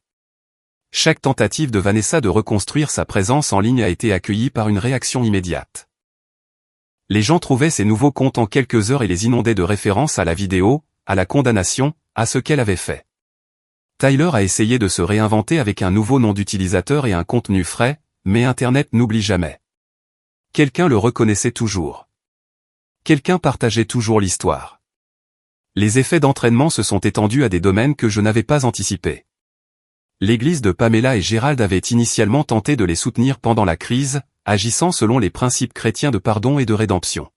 Chaque tentative de Vanessa de reconstruire sa présence en ligne a été accueillie par une réaction immédiate. Les gens trouvaient ces nouveaux comptes en quelques heures et les inondaient de références à la vidéo, à la condamnation, à ce qu'elle avait fait. Tyler a essayé de se réinventer avec un nouveau nom d'utilisateur et un contenu frais, mais Internet n'oublie jamais. Quelqu'un le reconnaissait toujours. Quelqu'un partageait toujours l'histoire. Les effets d'entraînement se sont étendus à des domaines que je n'avais pas anticipés. L'église de Pamela et Gérald avait initialement tenté de les soutenir pendant la crise, agissant selon les principes chrétiens de pardon et de rédemption.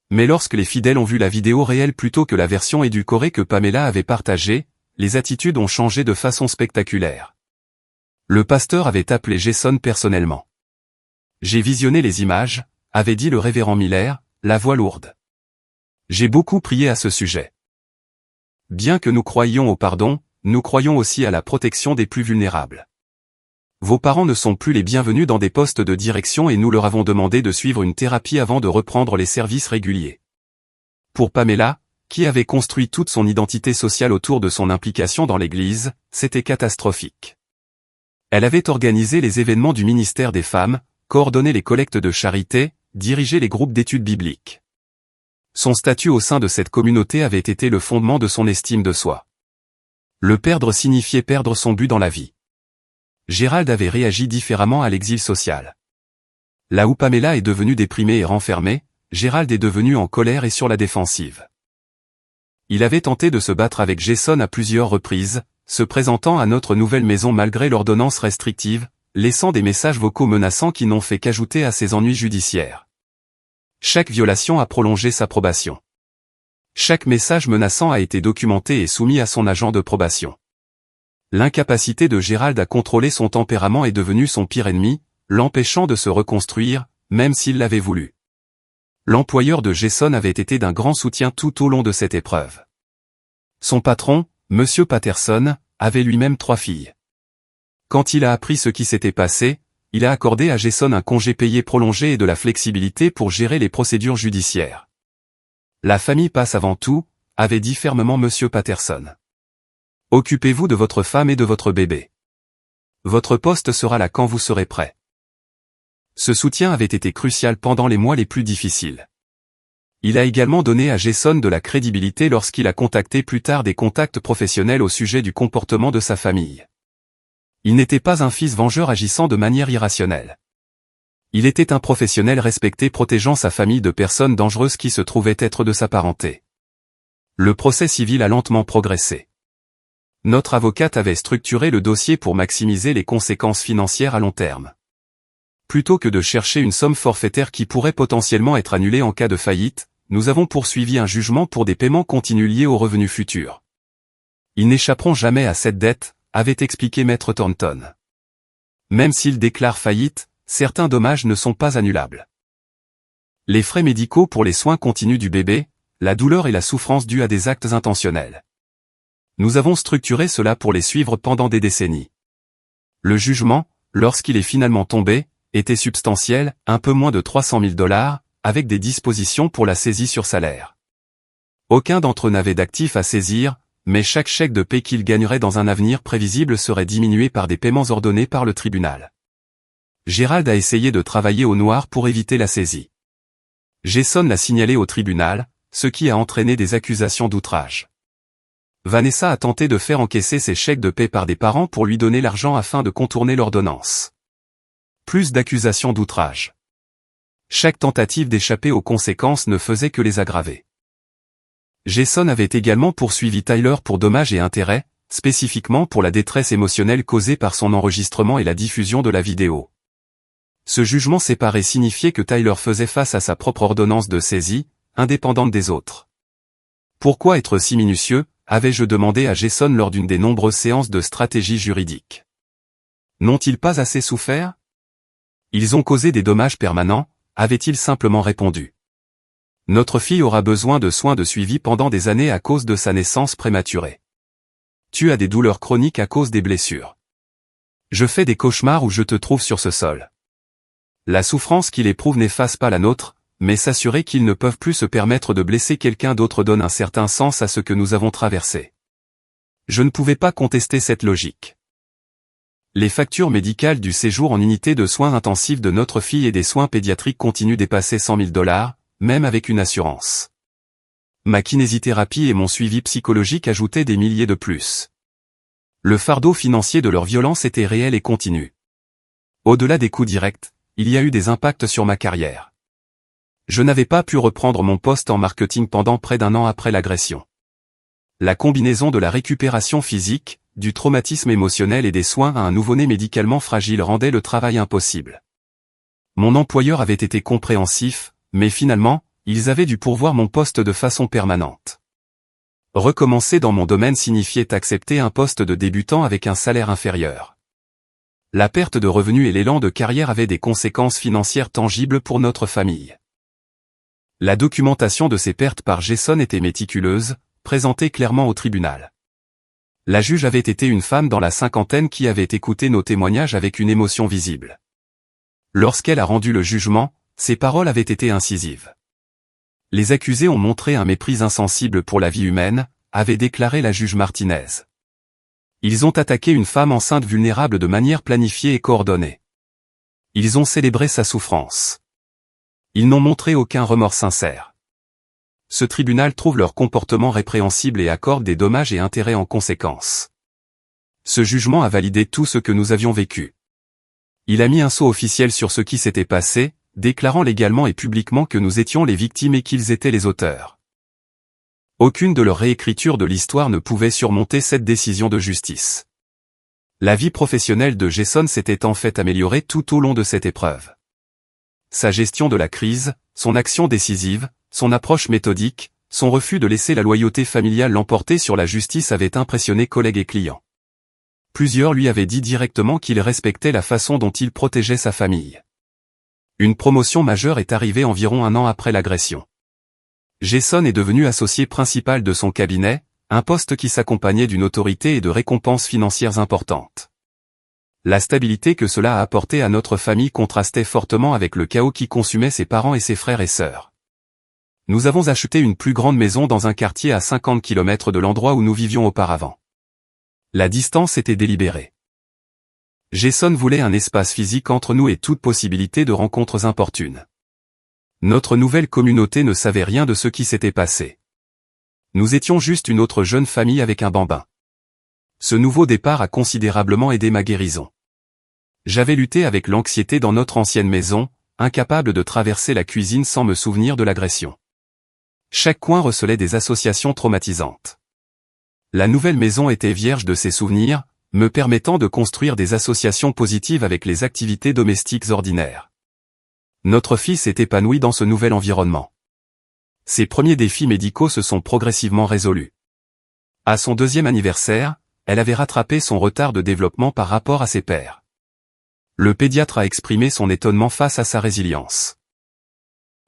Mais lorsque les fidèles ont vu la vidéo réelle plutôt que la version édulcorée que Pamela avait partagée, les attitudes ont changé de façon spectaculaire. Le pasteur avait appelé Jason personnellement. J'ai visionné les images, avait dit le révérend Miller, la voix lourde. J'ai beaucoup prié à ce sujet. Bien que nous croyions au pardon, nous croyons aussi à la protection des plus vulnérables. Vos parents ne sont plus les bienvenus dans des postes de direction et nous leur avons demandé de suivre une thérapie avant de reprendre les services réguliers. Pour Pamela, qui avait construit toute son identité sociale autour de son implication dans l'Église, c'était catastrophique. Elle avait organisé les événements du ministère des femmes, coordonné les collectes de charité, dirigé les groupes d'études bibliques. Son statut au sein de cette communauté avait été le fondement de son estime de soi. Le perdre signifiait perdre son but dans la vie. Gérald avait réagi différemment à l'exil social. Là où Pamela est devenue déprimée et renfermée, Gérald est devenu en colère et sur la défensive. Il avait tenté de se battre avec Jason à plusieurs reprises, se présentant à notre nouvelle maison malgré l'ordonnance restrictive, laissant des messages vocaux menaçants qui n'ont fait qu'ajouter à ses ennuis judiciaires. Chaque violation a prolongé sa probation. Chaque message menaçant a été documenté et soumis à son agent de probation. L'incapacité de Gérald à contrôler son tempérament est devenue son pire ennemi, l'empêchant de se reconstruire, même s'il l'avait voulu. L'employeur de Jason avait été d'un grand soutien tout au long de cette épreuve. Son patron, M. Patterson, avait lui-même 3 filles. Quand il a appris ce qui s'était passé, il a accordé à Jason un congé payé prolongé et de la flexibilité pour gérer les procédures judiciaires. La famille passe avant tout, avait dit fermement M. Patterson. Occupez-vous de votre femme et de votre bébé. Votre poste sera là quand vous serez prêt. Ce soutien avait été crucial pendant les mois les plus difficiles. Il a également donné à Jason de la crédibilité lorsqu'il a contacté plus tard des contacts professionnels au sujet du comportement de sa famille. Il n'était pas un fils vengeur agissant de manière irrationnelle. Il était un professionnel respecté protégeant sa famille de personnes dangereuses qui se trouvaient être de sa parenté. Le procès civil a lentement progressé. Notre avocate avait structuré le dossier pour maximiser les conséquences financières à long terme. Plutôt que de chercher une somme forfaitaire qui pourrait potentiellement être annulée en cas de faillite, nous avons poursuivi un jugement pour des paiements continus liés aux revenus futurs. Ils n'échapperont jamais à cette dette, avait expliqué Maître Thornton. Même s'ils déclarent faillite, certains dommages ne sont pas annulables. Les frais médicaux pour les soins continus du bébé, la douleur et la souffrance dues à des actes intentionnels. Nous avons structuré cela pour les suivre pendant des décennies. Le jugement, lorsqu'il est finalement tombé, était substantiel, un peu moins de 300 000 $, avec des dispositions pour la saisie sur salaire. Aucun d'entre eux n'avait d'actifs à saisir, mais chaque chèque de paie qu'ils gagneraient dans un avenir prévisible serait diminué par des paiements ordonnés par le tribunal. Gérald a essayé de travailler au noir pour éviter la saisie. Jason l'a signalé au tribunal, ce qui a entraîné des accusations d'outrage. Vanessa a tenté de faire encaisser ses chèques de paie par des parents pour lui donner l'argent afin de contourner l'ordonnance. Plus d'accusations d'outrage. Chaque tentative d'échapper aux conséquences ne faisait que les aggraver. Jason avait également poursuivi Tyler pour dommages et intérêts, spécifiquement pour la détresse émotionnelle causée par son enregistrement et la diffusion de la vidéo. Ce jugement séparé signifiait que Tyler faisait face à sa propre ordonnance de saisie, indépendante des autres. Pourquoi être si minutieux, avais-je demandé à Jason lors d'une des nombreuses séances de stratégie juridique. N'ont-ils pas assez souffert? Ils ont causé des dommages permanents, avait-il simplement répondu. Notre fille aura besoin de soins de suivi pendant des années à cause de sa naissance prématurée. Tu as des douleurs chroniques à cause des blessures. Je fais des cauchemars où je te trouve sur ce sol. La souffrance qu'il éprouve n'efface pas la nôtre, mais s'assurer qu'ils ne peuvent plus se permettre de blesser quelqu'un d'autre donne un certain sens à ce que nous avons traversé. Je ne pouvais pas contester cette logique. Les factures médicales du séjour en unité de soins intensifs de notre fille et des soins pédiatriques continuent de dépasser 100 000 $, même avec une assurance. Ma kinésithérapie et mon suivi psychologique ajoutaient des milliers de plus. Le fardeau financier de leur violence était réel et continu. Au-delà des coûts directs, il y a eu des impacts sur ma carrière. Je n'avais pas pu reprendre mon poste en marketing pendant près d'un an après l'agression. La combinaison de la récupération physique, du traumatisme émotionnel et des soins à un nouveau-né médicalement fragile rendait le travail impossible. Mon employeur avait été compréhensif, mais finalement, ils avaient dû pourvoir mon poste de façon permanente. Recommencer dans mon domaine signifiait accepter un poste de débutant avec un salaire inférieur. La perte de revenus et l'élan de carrière avaient des conséquences financières tangibles pour notre famille. La documentation de ces pertes par Jason était méticuleuse, présentée clairement au tribunal. La juge avait été une femme dans la cinquantaine qui avait écouté nos témoignages avec une émotion visible. Lorsqu'elle a rendu le jugement, ses paroles avaient été incisives. Les accusés ont montré un mépris insensible pour la vie humaine, avait déclaré la juge Martinez. Ils ont attaqué une femme enceinte vulnérable de manière planifiée et coordonnée. Ils ont célébré sa souffrance. Ils n'ont montré aucun remords sincère. Ce tribunal trouve leur comportement répréhensible et accorde des dommages et intérêts en conséquence. Ce jugement a validé tout ce que nous avions vécu. Il a mis un sceau officiel sur ce qui s'était passé, déclarant légalement et publiquement que nous étions les victimes et qu'ils étaient les auteurs. Aucune de leurs réécritures de l'histoire ne pouvait surmonter cette décision de justice. La vie professionnelle de Jason s'était en fait améliorée tout au long de cette épreuve. Sa gestion de la crise, son action décisive, son approche méthodique, son refus de laisser la loyauté familiale l'emporter sur la justice avaient impressionné collègues et clients. Plusieurs lui avaient dit directement qu'il respectait la façon dont il protégeait sa famille. Une promotion majeure est arrivée environ un an après l'agression. Jason est devenu associé principal de son cabinet, un poste qui s'accompagnait d'une autorité et de récompenses financières importantes. La stabilité que cela a apporté à notre famille contrastait fortement avec le chaos qui consumait ses parents et ses frères et sœurs. Nous avons acheté une plus grande maison dans un quartier à 50 km de l'endroit où nous vivions auparavant. La distance était délibérée. Jason voulait un espace physique entre nous et toute possibilité de rencontres importunes. Notre nouvelle communauté ne savait rien de ce qui s'était passé. Nous étions juste une autre jeune famille avec un bambin. Ce nouveau départ a considérablement aidé ma guérison. J'avais lutté avec l'anxiété dans notre ancienne maison, incapable de traverser la cuisine sans me souvenir de l'agression. Chaque coin recelait des associations traumatisantes. La nouvelle maison était vierge de ces souvenirs, me permettant de construire des associations positives avec les activités domestiques ordinaires. Notre fils est épanoui dans ce nouvel environnement. Ses premiers défis médicaux se sont progressivement résolus. À son 2e anniversaire, elle avait rattrapé son retard de développement par rapport à ses pairs. Le pédiatre a exprimé son étonnement face à sa résilience.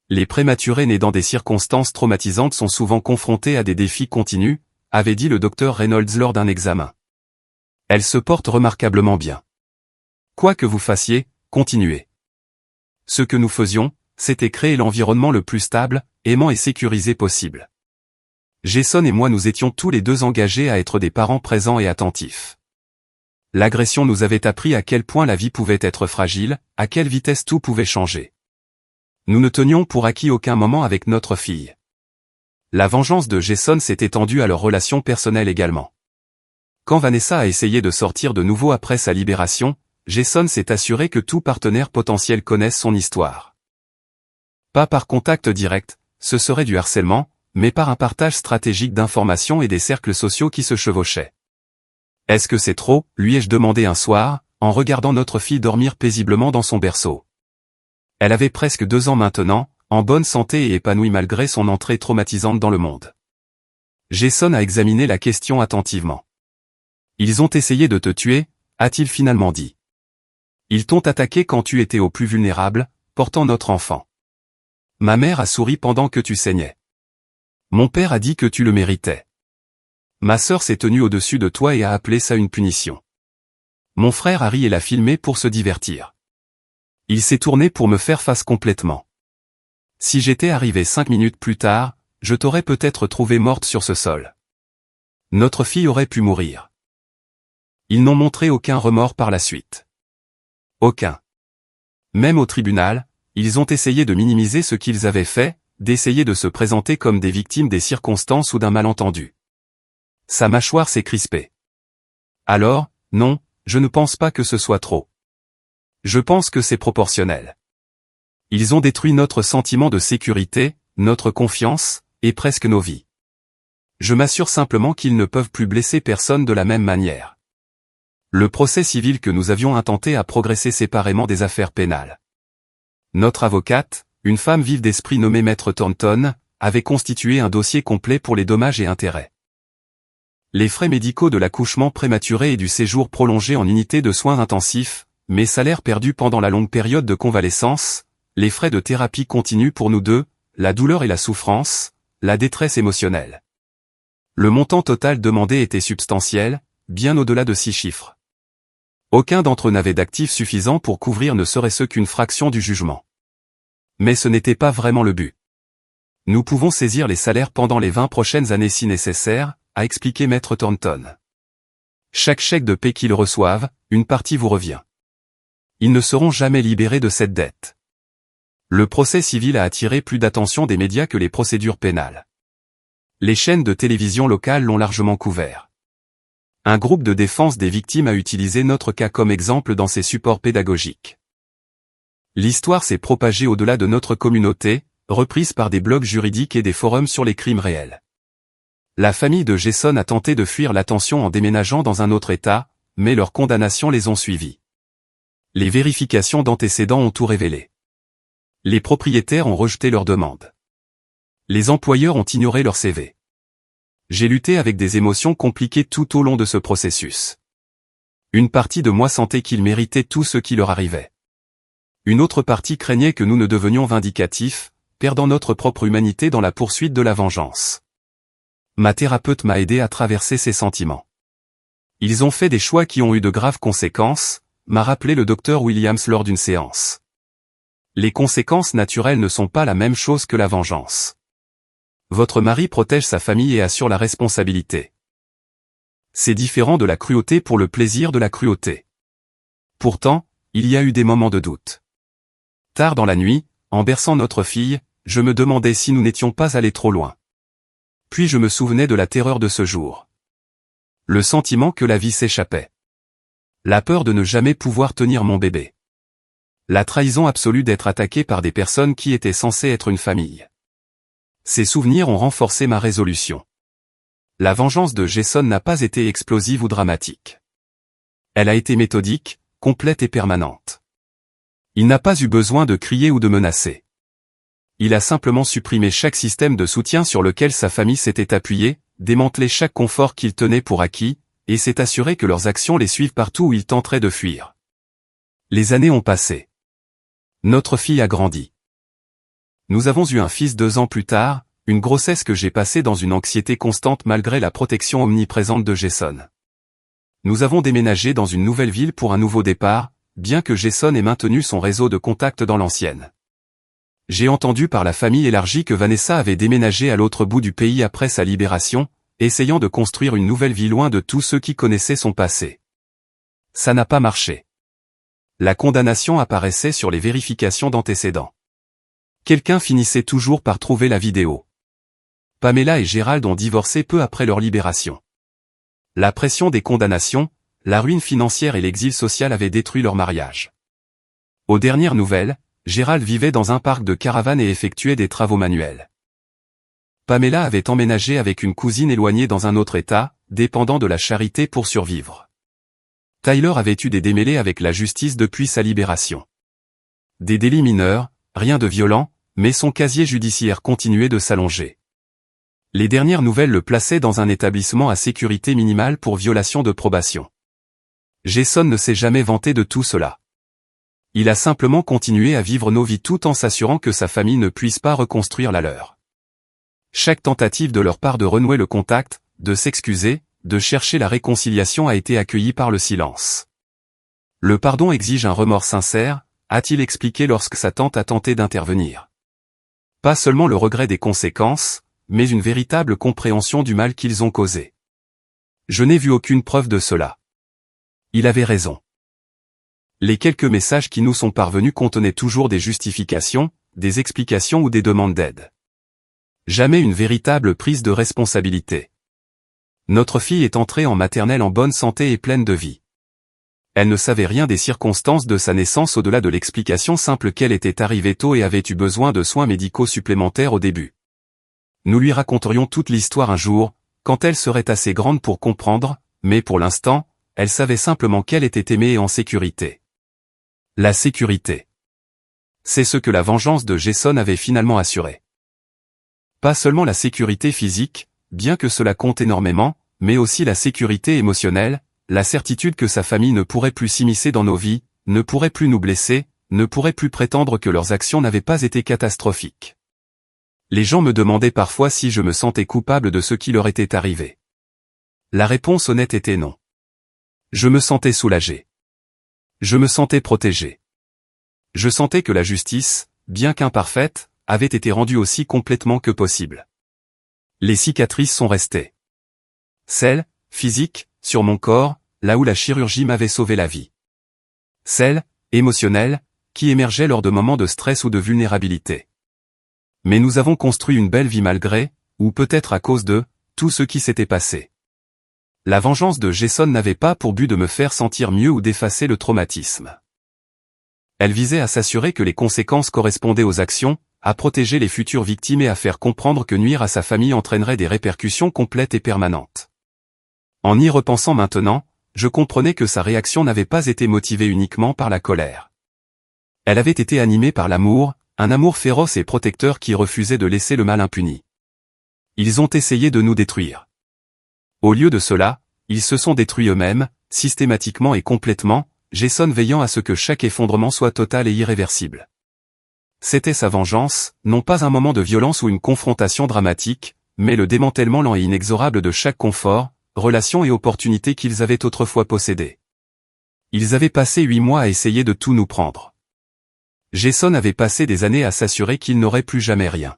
Les prématurés nés dans des circonstances traumatisantes sont souvent confrontés à des défis continus, avait dit le docteur Reynolds lors d'un examen. Elle se porte remarquablement bien. Quoi que vous fassiez, continuez. Ce que nous faisions, c'était créer l'environnement le plus stable, aimant et sécurisé possible. Jason et moi nous étions tous les deux engagés à être des parents présents et attentifs. L'agression nous avait appris à quel point la vie pouvait être fragile, à quelle vitesse tout pouvait changer. Nous ne tenions pour acquis aucun moment avec notre fille. La vengeance de Jason s'est étendue à leur relation personnelle également. Quand Vanessa a essayé de sortir de nouveau après sa libération, Jason s'est assuré que tout partenaire potentiel connaisse son histoire. Pas par contact direct, ce serait du harcèlement, mais par un partage stratégique d'informations et des cercles sociaux qui se chevauchaient. « Est-ce que c'est trop ?» lui ai-je demandé un soir, en regardant notre fille dormir paisiblement dans son berceau. Elle avait presque 2 ans maintenant, en bonne santé et épanouie malgré son entrée traumatisante dans le monde. Jason a examiné la question attentivement. « Ils ont essayé de te tuer ?» a-t-il finalement dit. Ils t'ont attaqué quand tu étais au plus vulnérable, portant notre enfant. Ma mère a souri pendant que tu saignais. Mon père a dit que tu le méritais. Ma sœur s'est tenue au-dessus de toi et a appelé ça une punition. Mon frère a ri et l'a filmé pour se divertir. Il s'est tourné pour me faire face complètement. Si j'étais arrivé 5 minutes plus tard, je t'aurais peut-être trouvée morte sur ce sol. Notre fille aurait pu mourir. Ils n'ont montré aucun remords par la suite. Aucun. Même au tribunal, ils ont essayé de minimiser ce qu'ils avaient fait, d'essayer de se présenter comme des victimes des circonstances ou d'un malentendu. Sa mâchoire s'est crispée. Alors, non, je ne pense pas que ce soit trop. Je pense que c'est proportionnel. Ils ont détruit notre sentiment de sécurité, notre confiance, et presque nos vies. Je m'assure simplement qu'ils ne peuvent plus blesser personne de la même manière. Le procès civil que nous avions intenté a progressé séparément des affaires pénales. Notre avocate, une femme vive d'esprit nommée Maître Thornton, avait constitué un dossier complet pour les dommages et intérêts. Les frais médicaux de l'accouchement prématuré et du séjour prolongé en unité de soins intensifs, mes salaires perdus pendant la longue période de convalescence, les frais de thérapie continue pour nous deux, la douleur et la souffrance, la détresse émotionnelle. Le montant total demandé était substantiel, bien au-delà de 6 chiffres. Aucun d'entre eux n'avait d'actifs suffisants pour couvrir ne serait-ce qu'une fraction du jugement. Mais ce n'était pas vraiment le but. Nous pouvons saisir les salaires pendant les 20 prochaines années si nécessaire, a expliqué Maître Thornton. Chaque chèque de paie qu'ils reçoivent, une partie vous revient. Ils ne seront jamais libérés de cette dette. Le procès civil a attiré plus d'attention des médias que les procédures pénales. Les chaînes de télévision locales l'ont largement couvert. Un groupe de défense des victimes a utilisé notre cas comme exemple dans ses supports pédagogiques. L'histoire s'est propagée au-delà de notre communauté, reprise par des blogs juridiques et des forums sur les crimes réels. La famille de Jason a tenté de fuir l'attention en déménageant dans un autre État, mais leurs condamnations les ont suivis. Les vérifications d'antécédents ont tout révélé. Les propriétaires ont rejeté leurs demandes. Les employeurs ont ignoré leur CV. J'ai lutté avec des émotions compliquées tout au long de ce processus. Une partie de moi sentait qu'ils méritaient tout ce qui leur arrivait. Une autre partie craignait que nous ne devenions vindicatifs, perdant notre propre humanité dans la poursuite de la vengeance. Ma thérapeute m'a aidé à traverser ces sentiments. Ils ont fait des choix qui ont eu de graves conséquences, m'a rappelé le docteur Williams lors d'une séance. Les conséquences naturelles ne sont pas la même chose que la vengeance. Votre mari protège sa famille et assure la responsabilité. C'est différent de la cruauté pour le plaisir de la cruauté. Pourtant, il y a eu des moments de doute. Tard dans la nuit, en berçant notre fille, je me demandais si nous n'étions pas allés trop loin. Puis je me souvenais de la terreur de ce jour. Le sentiment que la vie s'échappait. La peur de ne jamais pouvoir tenir mon bébé. La trahison absolue d'être attaqué par des personnes qui étaient censées être une famille. Ces souvenirs ont renforcé ma résolution. La vengeance de Jason n'a pas été explosive ou dramatique. Elle a été méthodique, complète et permanente. Il n'a pas eu besoin de crier ou de menacer. Il a simplement supprimé chaque système de soutien sur lequel sa famille s'était appuyée, démantelé chaque confort qu'il tenait pour acquis, et s'est assuré que leurs actions les suivent partout où ils tenteraient de fuir. Les années ont passé. Notre fille a grandi. Nous avons eu un fils 2 ans plus tard, une grossesse que j'ai passée dans une anxiété constante malgré la protection omniprésente de Jason. Nous avons déménagé dans une nouvelle ville pour un nouveau départ, bien que Jason ait maintenu son réseau de contacts dans l'ancienne. J'ai entendu par la famille élargie que Vanessa avait déménagé à l'autre bout du pays après sa libération, essayant de construire une nouvelle vie loin de tous ceux qui connaissaient son passé. Ça n'a pas marché. La condamnation apparaissait sur les vérifications d'antécédents. Quelqu'un finissait toujours par trouver la vidéo. Pamela et Gérald ont divorcé peu après leur libération. La pression des condamnations, la ruine financière et l'exil social avaient détruit leur mariage. Aux dernières nouvelles, Gérald vivait dans un parc de caravanes et effectuait des travaux manuels. Pamela avait emménagé avec une cousine éloignée dans un autre État, dépendant de la charité pour survivre. Tyler avait eu des démêlés avec la justice depuis sa libération. Des délits mineurs, rien de violent, mais son casier judiciaire continuait de s'allonger. Les dernières nouvelles le plaçaient dans un établissement à sécurité minimale pour violation de probation. Jason ne s'est jamais vanté de tout cela. Il a simplement continué à vivre nos vies tout en s'assurant que sa famille ne puisse pas reconstruire la leur. Chaque tentative de leur part de renouer le contact, de s'excuser, de chercher la réconciliation a été accueillie par le silence. Le pardon exige un remords sincère, a-t-il expliqué lorsque sa tante a tenté d'intervenir. Pas seulement le regret des conséquences, mais une véritable compréhension du mal qu'ils ont causé. Je n'ai vu aucune preuve de cela. Il avait raison. Les quelques messages qui nous sont parvenus contenaient toujours des justifications, des explications ou des demandes d'aide. Jamais une véritable prise de responsabilité. Notre fille est entrée en maternelle en bonne santé et pleine de vie. Elle ne savait rien des circonstances de sa naissance au-delà de l'explication simple qu'elle était arrivée tôt et avait eu besoin de soins médicaux supplémentaires au début. Nous lui raconterions toute l'histoire un jour, quand elle serait assez grande pour comprendre, mais pour l'instant, elle savait simplement qu'elle était aimée et en sécurité. La sécurité. C'est ce que la vengeance de Jason avait finalement assuré. Pas seulement la sécurité physique, bien que cela compte énormément, mais aussi la sécurité émotionnelle, la certitude que sa famille ne pourrait plus s'immiscer dans nos vies, ne pourrait plus nous blesser, ne pourrait plus prétendre que leurs actions n'avaient pas été catastrophiques. Les gens me demandaient parfois si je me sentais coupable de ce qui leur était arrivé. La réponse honnête était non. Je me sentais soulagé. Je me sentais protégé. Je sentais que la justice, bien qu'imparfaite, avait été rendue aussi complètement que possible. Les cicatrices sont restées. Celles, physiques, sur mon corps, là où la chirurgie m'avait sauvé la vie. Celles, émotionnelles, qui émergeaient lors de moments de stress ou de vulnérabilité. Mais nous avons construit une belle vie malgré, ou peut-être à cause de, tout ce qui s'était passé. La vengeance de Jason n'avait pas pour but de me faire sentir mieux ou d'effacer le traumatisme. Elle visait à s'assurer que les conséquences correspondaient aux actions, à protéger les futures victimes et à faire comprendre que nuire à sa famille entraînerait des répercussions complètes et permanentes. En y repensant maintenant, je comprenais que sa réaction n'avait pas été motivée uniquement par la colère. Elle avait été animée par l'amour, un amour féroce et protecteur qui refusait de laisser le mal impuni. Ils ont essayé de nous détruire. Au lieu de cela, ils se sont détruits eux-mêmes, systématiquement et complètement, Jason veillant à ce que chaque effondrement soit total et irréversible. C'était sa vengeance, non pas un moment de violence ou une confrontation dramatique, mais le démantèlement lent et inexorable de chaque confort, relation et opportunité qu'ils avaient autrefois possédé. Ils avaient passé 8 mois à essayer de tout nous prendre. Jason avait passé des années à s'assurer qu'il n'aurait plus jamais rien.